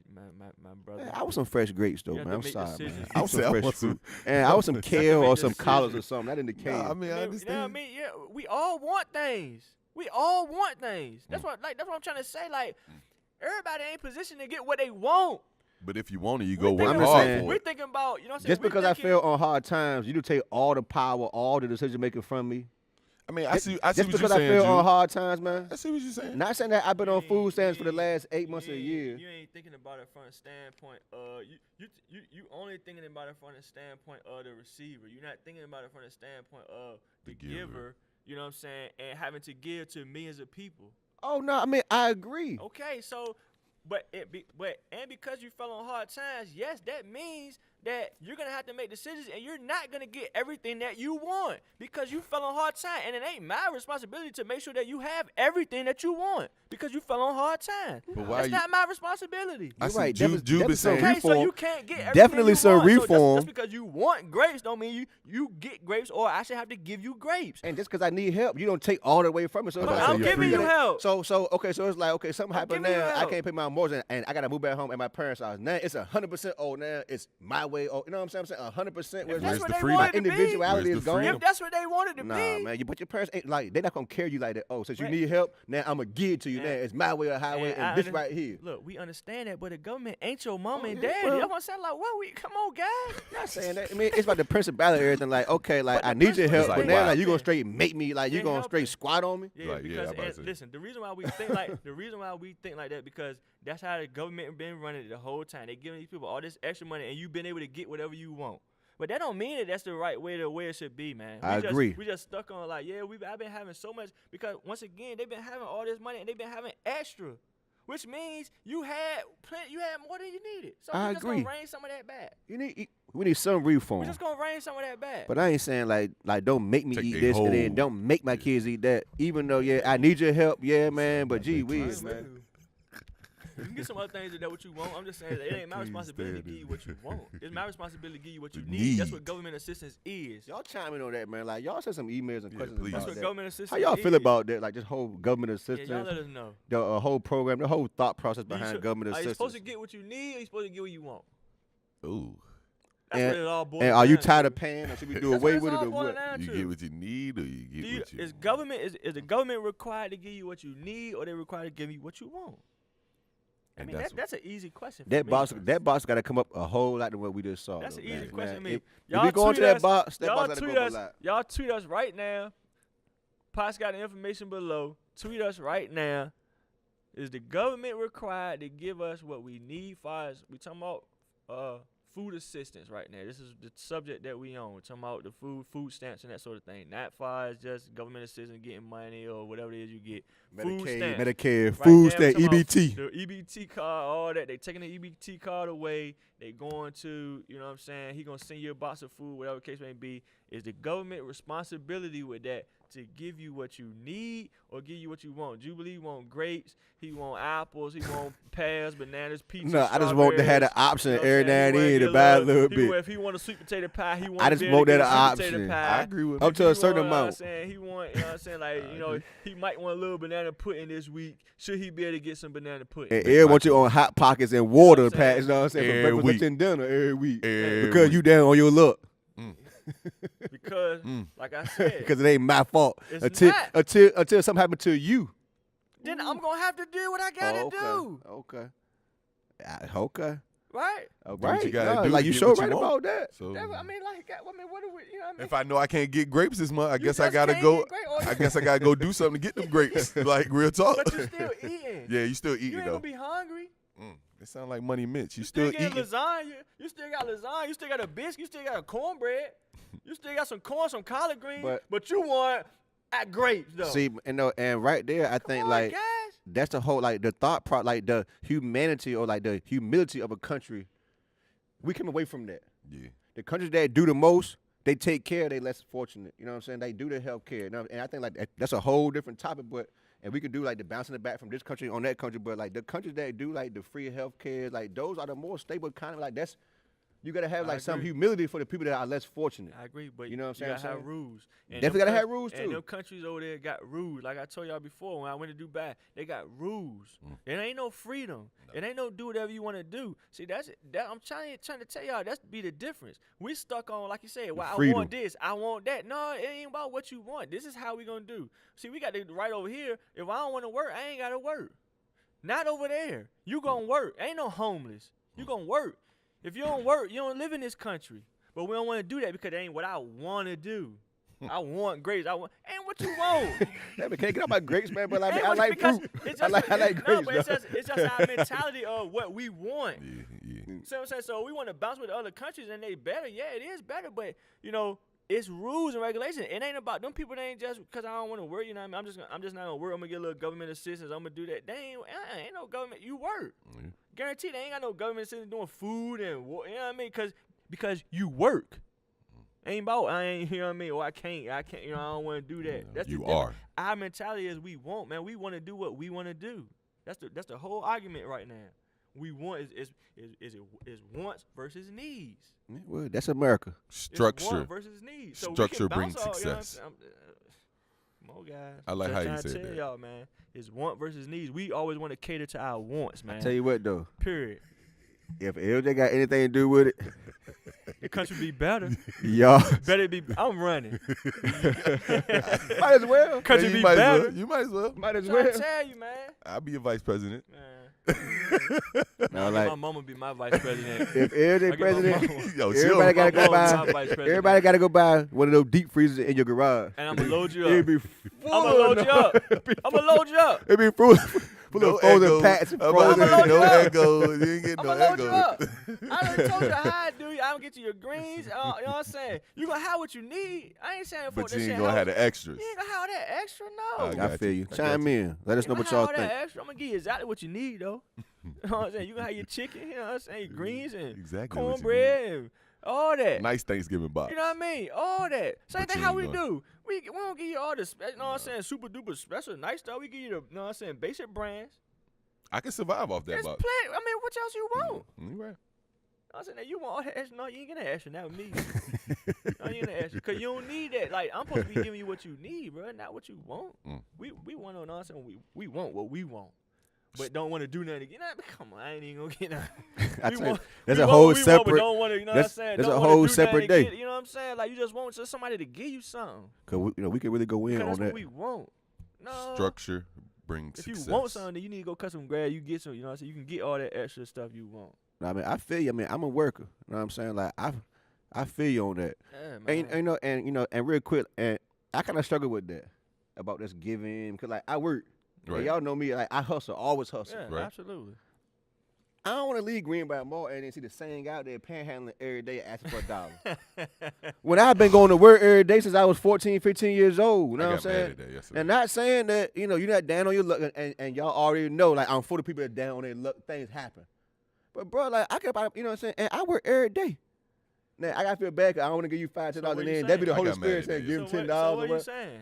brother. Man, I was some fresh grapes though, man. I'm sorry, man. I was some fresh fruit, and I was some kale or some collards or something. That in the case. I mean, I understand. You know what I mean? Yeah, we all want things. That's what I'm trying to say. Like. Everybody ain't positioned to get what they want. But if you want it, you go work hard for it. We're thinking about, you know what I'm saying? Just because I fell on hard times, you do take all the power, all the decision making from me. I mean, I see what you're saying, Just because I fell on hard times, man. I see what you're saying. Not saying that I've been on food stamps for the last 8 months of the year. You ain't thinking about it from a standpoint you only thinking about it from the standpoint of the receiver. You're not thinking about it from the standpoint of the giver, you know what I'm saying, and having to give to millions of people. Oh no, I mean I agree. Okay, so because you fell on hard times, yes, that means that you're going to have to make decisions and you're not going to get everything that you want because you fell on hard time. And it ain't my responsibility to make sure that you have everything that you want because you fell on hard time. That's not my responsibility. You're right. Jube is saying okay, so you can't get everything definitely you some want. reform. So just because you want grapes don't mean you get grapes or I should have to give you grapes. And just because I need help, you don't take all the way from it. So it's I'm giving you help. So it's like, okay, something happened now. I can't pay my mortgage and I got to move back home at my parents' house. Now it's 100% old now. It's my way. You know what I'm saying? 100%. If that's what they freedom? wanted to be. Individuality is gone. If that's what they wanted to be. Nah, man. But your parents ain't like, they're not going to carry you like that. Oh, since you need help, now I'm going to give it to you. Now it's my way or highway and this right here. Look, we understand that, but the government ain't your mama and daddy. That's what I'm saying. Like, what? Come on, guys. Not saying that. I mean, it's about the principality of everything. Like, okay, like I need your help, but now like you gonna straight make me like you gonna straight squat on me. Yeah, because listen, the reason why we think like that because that's how the government been running it the whole time. They giving these people all this extra money, and you've been able to get whatever you want. But that don't mean that that's the right way the way it should be, man. I agree. We just stuck on like, I've been having so much because once again they've been having all this money and they've been having extra. Which means you had more than you needed. So we're just gonna rein some of that back. We need some reform. We're just gonna rein some of that back. But I ain't saying like don't make me eat this and then don't make my kids eat that. Even though I need your help, man. But gee whiz, man. You can get some other things that what you want. I'm just saying it ain't my responsibility to give you what you want. It's my responsibility to give you what you need. That's what government assistance is. Y'all chime in on that, man. Like y'all send some emails and questions please. about That's what that. government assistance How y'all is. feel about that? Like this whole government assistance. Yeah, y'all let us know. The whole program, the whole thought process behind government assistance. Are you supposed to get what you need or are you supposed to get what you want? Ooh. That's what it all boils down and are you to. tired of paying or should we do away with it or what? You get what you need or you get what you want? Is the government required to give you what you need or they required to give you what you want? I mean, that's an easy question. That box got to come up a whole lot than what we just saw. That's an easy question to me. If we go into that box, that box got to go up a lot. Y'all tweet us right now. Pot's got the information below. Tweet us right now. Is the government required to give us what we need? As we talking about food assistance right now. This is the subject that we on. We're talking about the food stamps and that sort of thing. Not far as just government assistance, getting money or whatever it is you get. Medicare, right food now, stamp, EBT. The EBT card, all that. They taking the EBT card away. They going to, you know what I'm saying, he going to send you a box of food, whatever the case may be. Is the government responsibility with that to give you what you need or give you what you want? Jubilee want grapes. He want apples. He want pears, bananas, peaches. No, I just want to have the option every now and then to buy a little bit. If he want a sweet potato pie, he want I just want that option. I agree with up to a certain amount. He want, you know what I'm saying, like, he might want a little banana pudding this week. Should he be able to get some banana pudding? And everyone want you on Hot Pockets and water packs, you know what I'm saying, for breakfast, lunch, and dinner every week. Because you down on your luck. Because, like I said, because it ain't my fault until something happened to you. Then I'm gonna have to do what I gotta do. Okay. Right. Right. You gotta do like to you get sure what right you want. about that. So, What do we? You know what I mean? if I know I can't get grapes this month, I guess I just gotta can't go. get grapes, I guess I gotta go do something to get them grapes. Like real talk. But you still eating. Yeah, you still eating You ain't though. gonna be hungry. It sound like Money Mitch. You still still getting eating. lasagna. You still got lasagna. You still got a biscuit. You still got a cornbread. You still got some corn, some collard greens. But you want grapes though. See, and right there, I think like guys. that's the whole like the thought part, like the humanity or like the humility of a country. We come away from that. Yeah. The countries that do the most, they take care of their less fortunate. You know what I'm saying? They do the health care. And I think like that's a whole different topic, and we could do like the bouncing it back from this country on that country, but like the countries that do like the free health care, like those are the more stable kind of like that's you gotta have like some humility for the people that are less fortunate. I agree, but you know what I'm saying? You gotta have rules. And definitely gotta have rules too. And them countries over there got rules. Like I told y'all before, when I went to Dubai, they got rules. It ain't no freedom. It ain't no do whatever you want to do. See, that's I'm trying to tell y'all that's be the difference. We stuck on, like you said, well, I want this, I want that. No, it ain't about what you want. This is how we gonna do. See, we got to right over here. If I don't want to work, I ain't gotta work. Not over there. You gonna work. Ain't no homeless. You gonna work. If you don't work, you don't live in this country. But we don't want to do that because it ain't what I want to do. I want grapes. Ain't what you want. Yeah, but can't get out my grapes, man. But I like fruit. I like grapes. No, but it's just our mentality of what we want. Yeah. So I'm saying, so we want to bounce with other countries and they better. Yeah, it is better, but it's rules and regulations. It ain't about them people. They ain't just because I don't want to work. You know what I mean? I'm just not gonna work. I'm gonna get a little government assistance. I'm gonna do that. Ain't no government. You work. Guaranteed, they ain't got no government assistance doing food and you know what I mean? Because because you work. Ain't about I ain't, you know what I mean, or I can't, you know, I don't want to do that. That's you the are. Our mentality is we want, man. We want to do what we want to do. That's the whole argument right now. We want is wants versus needs. Well, that's America. Structure. It's want versus needs. So structure brings success. Come on, guys. I like how you said that. Y'all, man, it's want versus needs. We always want to cater to our wants, man. I tell you what, though. Period. If LJ got anything to do with it, the country be better. Y'all better be. I'm running. might as well. Country be better. You might as well. Might as well. I tell you, man. I'll be your vice president. No, like, my mama be my vice president. If LJ president, yo, everybody gotta go buy. Everybody gotta go buy one of those deep freezers in your garage. And I'm gonna load you up. It'd be full. I'm gonna load you up. I'm gonna load you up. It'd be full of frozen packs and frozen. No echo. You ain't getting no I'm gonna load echo. you up. I done told you how I do. I'm gonna get you your greens. You know what I'm saying? You gonna have what you need. I ain't saying for but you ain't gonna have the extras. You ain't gonna have that extra, no. I feel you. Chime in. Let us know what y'all think. Extra. I'm gonna give you exactly what you need, though. You know what I'm saying? You gonna have your chicken, you know what I'm saying? Greens and cornbread and all that. Nice Thanksgiving box. You know what I mean? All that. Same But thing you how ain't we gonna- do. We don't give you all the, you know what I'm saying, super duper special nice stuff. We give you the, you know what I'm saying, basic brands. I can survive off that There's box. plenty. I mean, what else you want? You right. I said, you want all that extra? No, you ain't getting that extra. Not with me. No, you ain't getting extra. Because you don't need that. Like, I'm supposed to be giving you what you need, bro, not what you want. We want no nonsense. We want what we want. But don't want to do nothing again. Nah, come on, I ain't even gonna get that. That's a whole separate. Don't want to, you know what I'm saying? That's a whole separate day. You know what I'm saying? Like, you just want somebody to give you something. Cause we can really go in on that's that. What we want. No. Structure brings success. If you want something, then you need to go cut some grass. You get some. You know what I'm saying? You can get all that extra stuff you want. I mean, I feel you. I mean, I'm a worker. You know what I'm saying? Like, I feel you on that. Yeah, man. And real quick, and I kind of struggle with that about this giving because like I work. Right. And y'all know me. Like I hustle, always hustle. Yeah, right. Absolutely. I don't want to leave Greenbrier Mall and then see the same guy out there panhandling every day asking for $1. When I've been going to work every day since I was 14, 15 years old. You know what I'm saying? And not saying that, you're not down on your luck and y'all already know, like, I'm for the people that down on their luck, things happen. But, bro, like, I can, you know what I'm saying? And I work every day. Now, I got to feel bad because I don't want to give you $5, $10, and then that'd be the Holy Spirit saying, give him $10. So what are you saying?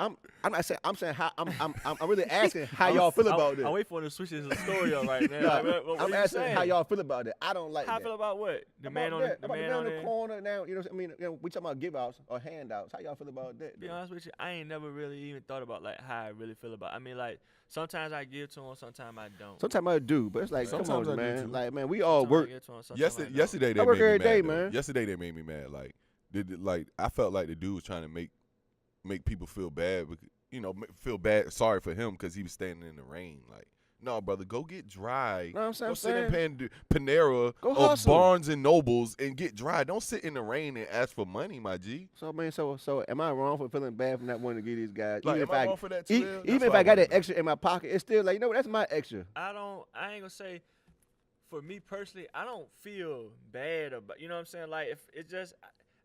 I'm not saying. I'm saying how. I'm really asking how y'all feel about this. I'm waiting for him to switch his story up right now. I'm asking how y'all feel about it. I don't like how that. I feel about what? The man on the corner now. You know what I mean? We talking about give outs or handouts. How y'all feel about that? To be honest with you, I ain't never really even thought about like how I really feel about it. I mean, like sometimes I give to him, sometimes I don't. Sometimes I do, but it's like, sometimes come on, I do man. too. Like, man, we all work. Yesterday they I work made me every day, mad, man. Yesterday they made me mad. Like I felt like the dude was trying to make people feel bad. Feel bad, sorry for him because he was standing in the rain. Like, no, brother, go get dry. No, I'm saying, go sit in Panera go or hustle. Barnes and Nobles and get dry. Don't sit in the rain and ask for money, my G. So, man, so am I wrong for feeling bad for not wanting to give these guys? Like, even am I wrong for that too? Even if I got that extra in my pocket, it's still like, that's my extra. I ain't gonna say. For me personally, I don't feel bad about. You know what I'm saying? Like, if it's just,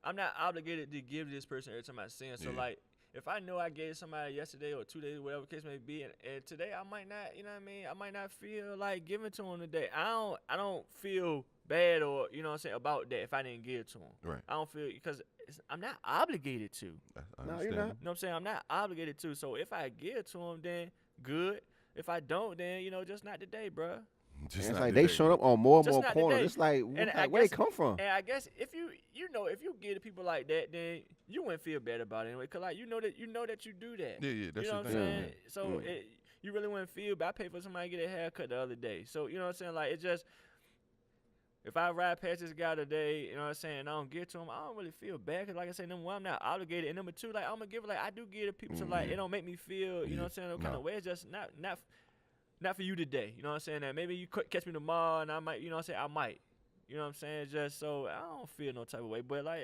I'm not obligated to give this person every time I see him. So like. If I know I gave somebody yesterday or 2 days, whatever the case may be, and today I might not, you know what I mean? I might not feel like giving to him today. I don't feel bad or, you know what I'm saying, about that if I didn't give it to him. Right. I don't feel, because I'm not obligated to. No, you're not. You know what I'm saying? I'm not obligated to. So if I give it to him, then good. If I don't, then, just not today, bruh. It's like they showing up on more and more corners. Today. It's like, where they come from? And I guess if you give to people like that, then you wouldn't feel bad about it anyway. Cause like you know that you do that. Yeah, that's you know what I'm thing. saying. So you really wouldn't feel bad. I paid for somebody to get a haircut the other day. So you know what I'm saying. Like it just, if I ride past this guy today, you know what I'm saying, and I don't get to him, I don't really feel bad. Cause like I said, number one, I'm not obligated, and number two, like I'm gonna give like I do give to people. So like it don't make me feel, you know what I'm saying, no kind of way. It's just not for you today, you know what I'm saying? That maybe you could catch me tomorrow, and I might, you know what I'm saying? I might, you know what I'm saying? Just so I don't feel no type of way, but like,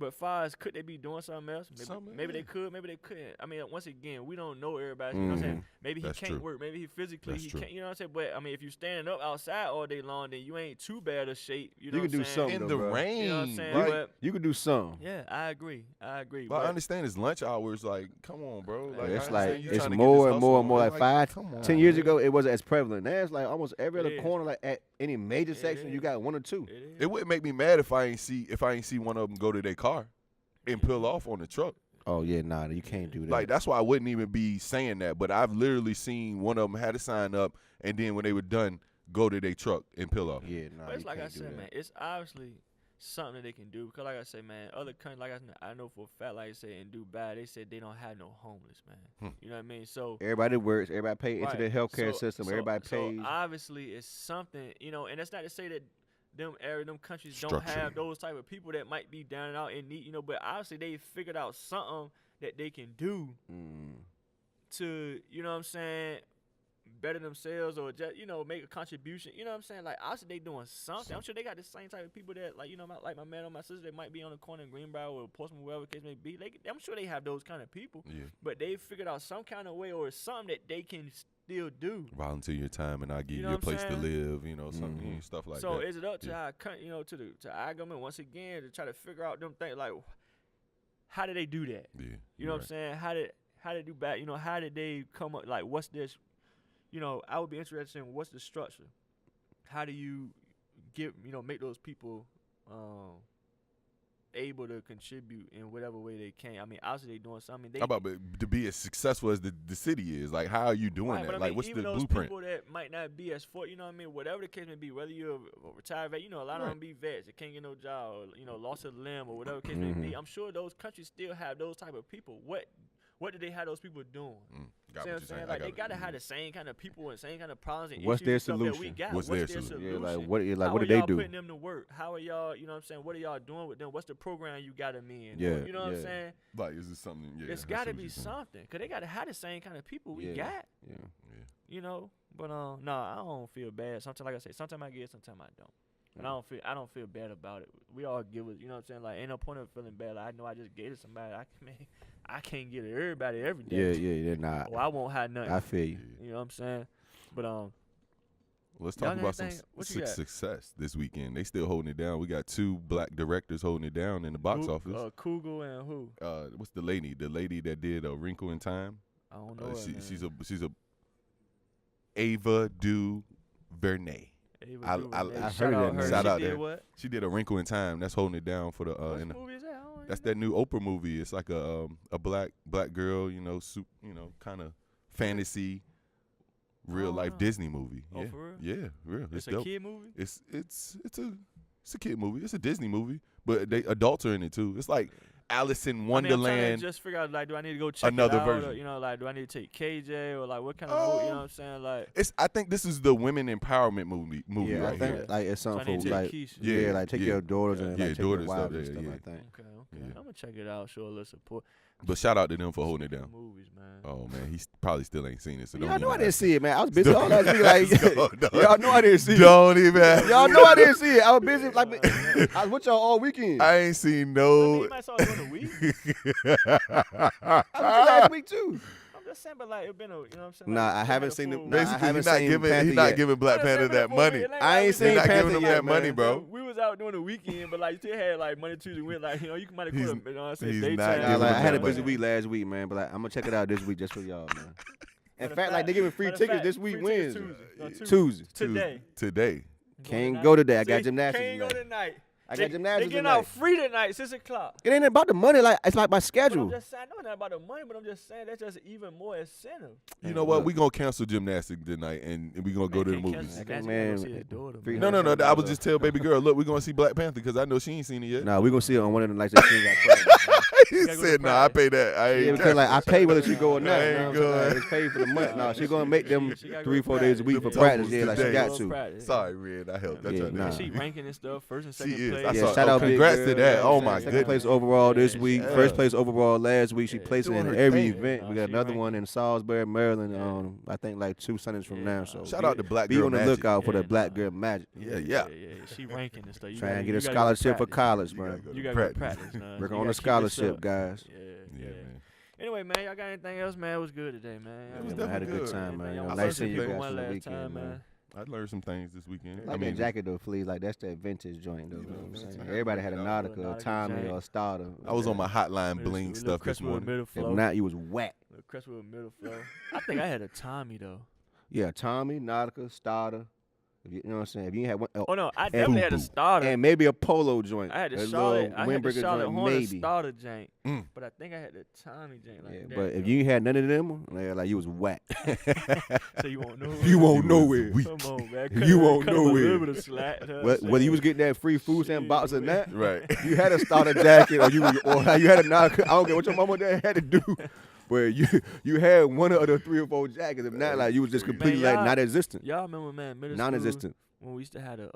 But far as could they be doing something else? Maybe they could, maybe they couldn't. I mean, once again, we don't know everybody. You know what I'm saying? Maybe he can't work. Maybe he physically can't. You know what I'm saying? But I mean, if you standing up outside all day long, then you ain't too bad a shape. You know you can do something in the rain. You know what I'm saying? Right? But, you can do something. Yeah, I agree. But I understand it's lunch hours. Like, come on, bro. Like, it's like it's more and more and more. Like 10 years ago, it wasn't as prevalent. Now it's like almost every other corner, like at any major section, you got one or two. It wouldn't make me mad if I ain't see one of them go to their car and peel off on the truck. Oh yeah, nah, you can't do that. Like that's why I wouldn't even be saying that. But I've literally seen one of them had a sign up, and then when they were done, go to their truck and peel off. Yeah, nah. But it's like I said, man, it's obviously something that they can do. Because like I say, man, other countries, like I know for a fact, like I say in Dubai, they said they don't have no homeless, man. You know what I mean? So everybody works, everybody pays into the healthcare system, everybody pays. So obviously, it's something, you know, and that's not to say that them countries don't have those type of people that might be down and out in need, you know, but obviously they figured out something that they can do to, you know what I'm saying, better themselves or just, you know, make a contribution. You know what I'm saying? Like, obviously they doing something. I'm sure they got the same type of people that, like, you know, like my man or my sister that might be on the corner in Greenbrier or Portsmouth, wherever the case may be. I'm sure they have those kind of people. Yeah. But they figured out some kind of way or something that they can still do. Volunteer your time and I'll give you a place to live, you know, something, stuff like that. So is it up to our, you know, to our government once again to try to figure out them things, like, how did they do that? Yeah. You know what I'm saying? How did do back? You know, how did they come up? Like, what's this? You know, I would be interested in what's the structure. How do you make those people able to contribute in whatever way they can? I mean, obviously they doing something. How about to be as successful as the city is? Like, how are you doing that? But I like, mean, what's even the those blueprint? People that might not be as you know what I mean? Whatever the case may be, whether you're a retired vet, you know, a lot of them be vets that can't get no job, or, you know, lost a limb or whatever the case may be. I'm sure those countries still have those type of people. What do they have those people doing? See what I'm saying? Like, they gotta have the same kind of people and same kind of problems and what's issues their and stuff solution? that we got. What's their solution? Yeah, like How what do are they y'all do? putting them to work? How are y'all, you know what I'm saying? What are y'all doing with them? What's the program you got them in? Yeah, You know what I'm saying? Like, is this something? Yeah, It's got to be something, because they got to have the same kind of people we got. Yeah. You know? But, no, I don't feel bad. Sometimes, like I say, sometimes I get it, sometimes I don't. And I don't feel bad about it. We all give it, you know what I'm saying? Like, ain't no point in feeling bad. Like, I know I just gave it to somebody. I can't get it everybody every day. Yeah, nah. Or I won't have nothing. I feel you. You know what I'm saying? But let's talk about some success this weekend. They still holding it down. We got 2 black directors holding it down in the box office. Kugel and who? What's the lady? The lady that did A Wrinkle in Time. I don't know. She's a Ava DuVernay. I heard of that. Shout out there. What? She did A Wrinkle in Time. That's holding it down for the. What movie is that? That's that new Oprah movie. It's like a black girl, you know, kind of fantasy, real life Disney movie. Oh, yeah, for real? Yeah, real. It's a dope. kid movie. It's a kid movie. It's a Disney movie, but adults are in it too. It's like Alice in Wonderland. I'm trying to just figure out, like, do I need to go check another it out, version? or, you know, like, do I need to take KJ, or like what kind of movie? You know what I'm saying? Like, I think this is the women empowerment movie yeah, right I think here. like it's something for like Keisha. like take your daughters and like take daughters your wives stuff, and stuff yeah. like that. Okay. I'm gonna check it out. Show a little support. But shout out to them for holding it down. Movies, man. Oh man, he probably still ain't seen it. So Y'all know I didn't see it, man. I was busy all last week. Like, y'all know I didn't see it. Don't even. Y'all know I didn't see it. I was busy. Like, I was with y'all all weekend. I ain't seen no. I mean, you might saw it during the week. I was last week too. I'm just saying, but like it's been a, you know what I'm saying? Nah, like, I haven't seen full- it. Basically, he's not giving Black Panther that money. I ain't seen He's not Panther giving him yet, that money, man. bro. We was out during the weekend, but like still had like Monday, Tuesday, Wednesday. Like, you know, you might have could have, you know what I'm saying? he's Daytime. not Nah, giving like, I him had a that busy money. week last week, man. But like, I'm gonna check it out this week just for y'all, man. In Matter fact, of like they giving free matter of tickets fact, this week. free tickets Wednesday, Tuesday. Tuesday. Today. Today. Can't go today. I got See, gymnastics. Can't go tonight. tonight. I got gymnastics They getting tonight. out free tonight, 6 o'clock. It ain't about the money. Like it's like my But schedule. I'm just saying, I know not about the money, but I'm just saying that's just even more incentive. You know what? We gonna cancel gymnastics tonight, and we gonna go to the movies. No. I was just tell baby girl, look, we gonna see Black Panther because I know she ain't seen it yet. Nah, we gonna see it on one of the nights that she got pregnant. He said, "Nah, I pay that. I ain't." Yeah, because like I pay whether she go or not. I You know ain't what I'm saying? good. Like, it's paid for the month. No, she gonna make them She gotta 3-4 go days a week for practice. practice. Yeah, like she Today. got to. Practice. Sorry, Red. I helped. Yeah, That's nah. She ranking and stuff, first and She second is. place. I Yeah, saw. shout out Big Congrats Girl. to that. Yeah, Oh my second place goodness. overall this Yeah, week. yeah. First place overall last week. She Yeah. placing in Doing her every thing. event. We got She another ranking. one in Salisbury, Maryland. Yeah. I think like 2 Sundays from Yeah. now. So Shout out to Black be Girl on the Magic. lookout for Yeah, the Black nah. Girl Magic. Yeah. She ranking and stuff. You Trying to gotta- get a you gotta go scholarship for practice. college, You bro. gotta go You to gotta go practice. practice. Nah. Working You on gotta the keep this scholarship, up. guys. Yeah. Yeah, man. Anyway, man, y'all got anything else, man? It was good today, man. It was Yeah, man, I had a definitely good good. time, man. y'all I was learned seeing some people things one from the last weekend, time, man. man. I learned some things this weekend. Like that jacket though, Fleas. Like that's that vintage joint though. You know what I'm saying? Everybody had a Nautica, a Nautica Tommy, jacket. or a starter. I was on my hotline Little- bling little stuff this Crestwood morning. middle If flow. not, you was whack. Little Crestwood middle flow. I think I had a Tommy though. Yeah, Tommy, Nautica, starter. If you know what I'm saying? If you had one, Oh no, I definitely had a Fubu. starter. and maybe a polo joint. I had a the little Charlotte. I had the windbreaker Charlotte joint, Hornet maybe. starter jank, Mm. but I think I had the Tommy jank like Yeah, that. but if though. you ain't had none of them, like you was whack. So you won't know. You won't He know was it. weak. Come on, man. You won't cut know him a it. little bit of slack. Whether you was getting that free food stamp box or not, Right. you had a starter jacket or you had a Nautica. I don't care what your mama and dad had to do. But you had one of the 3 or 4 jackets. If not, like you was just completely like y'all- non-existent. Y'all remember, man, middle school Non-existent. when we used to have a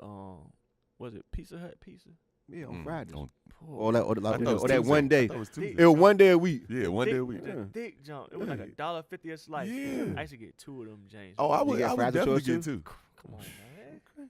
was it Pizza Hut pizza? Yeah, on Mm, Fridays. on- Poor Or that, I thought it was or that Tuesday. one day. I thought it was Tuesday. It was one day a week. Yeah, one day a week. The Yeah. thick jump. It was like $1.50 a slice. Yeah. I used to get 2 of them, James. Oh, I You would. got I would fries with definitely yours get two. Come on, man.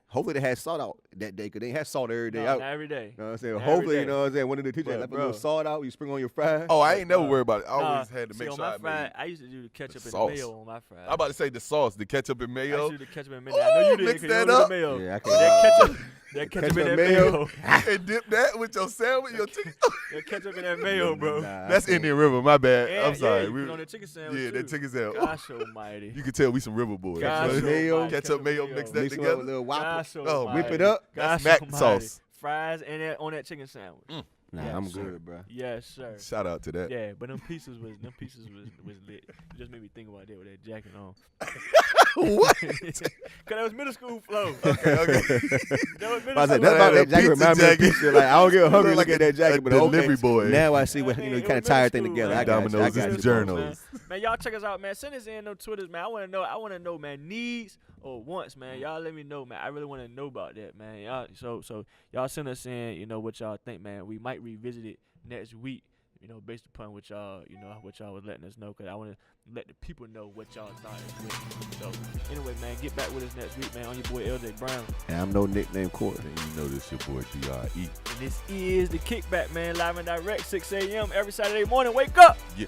Hopefully they had salt out that day because they ain't had salt every day No, out. not every day. You know what I'm saying? Every Hopefully, day. you know what I'm saying? One of the teachers But, left a little bro. salt out. You spring on your fries. Oh, I ain't never Nah. worried about it. I always Nah, had to see, make on sure my I made. fries, I used to do the ketchup and sauce. mayo on my fries. I'm about to say the sauce, the ketchup and I mayo. used to do the ketchup and mayo. I know you Ooh, did mix 'cause that you know up. the mayo. Yeah, I can't. That ketchup Ketchup and that mayo. mayo. And dip that with your sandwich, your chicken. That ketchup and that mayo, bro. Nah, I That's can't. Indian River. My bad. And, I'm sorry. Yeah, you We- put on the chicken sandwich yeah, too. that chicken sandwich. Gosh almighty. You can tell we some river boys. Gosh Right? mayo. almighty. Ketchup, mayo, mix that Mix it up together. with a little whopper. Gosh Oh, almighty. whip it up. That's Gosh mac almighty. sauce. Fries and that on that chicken sandwich. Nah, Yes, I'm sir. good, bro. Yes, sir. Shout out to that. Yeah, but them pieces was lit. It just made me think about that with that jacket on. What? Cause that was middle school flow. Okay. That was middle I said, school. that's about that jacket Pizza remind me of jacket. pizza. Like I don't get hungry Look like looking at that jacket, a but okay. delivery boy. Now I see what I mean, you it kind of was tie middle everything school, together. man. I got you. I Domino's got and you. journals. Man, y'all check us out, man. Send us in no Twitters, man. I want to know, man. Needs or wants, man. Y'all let me know, man. I really want to know about that, man. Y'all, so y'all send us in, you know, what y'all think, man. We might revisit it next week, you know, based upon what y'all, you know, what y'all was letting us know. Cause I want to let the people know what y'all thought as well. So anyway, man, get back with us next week, man. On your boy LJay Brown, And I'm no nickname Corey. And you know this your boy D.R.E. and this is the Kickback, man. Live and direct, 6 a.m. every Saturday morning. Wake up. Yeah.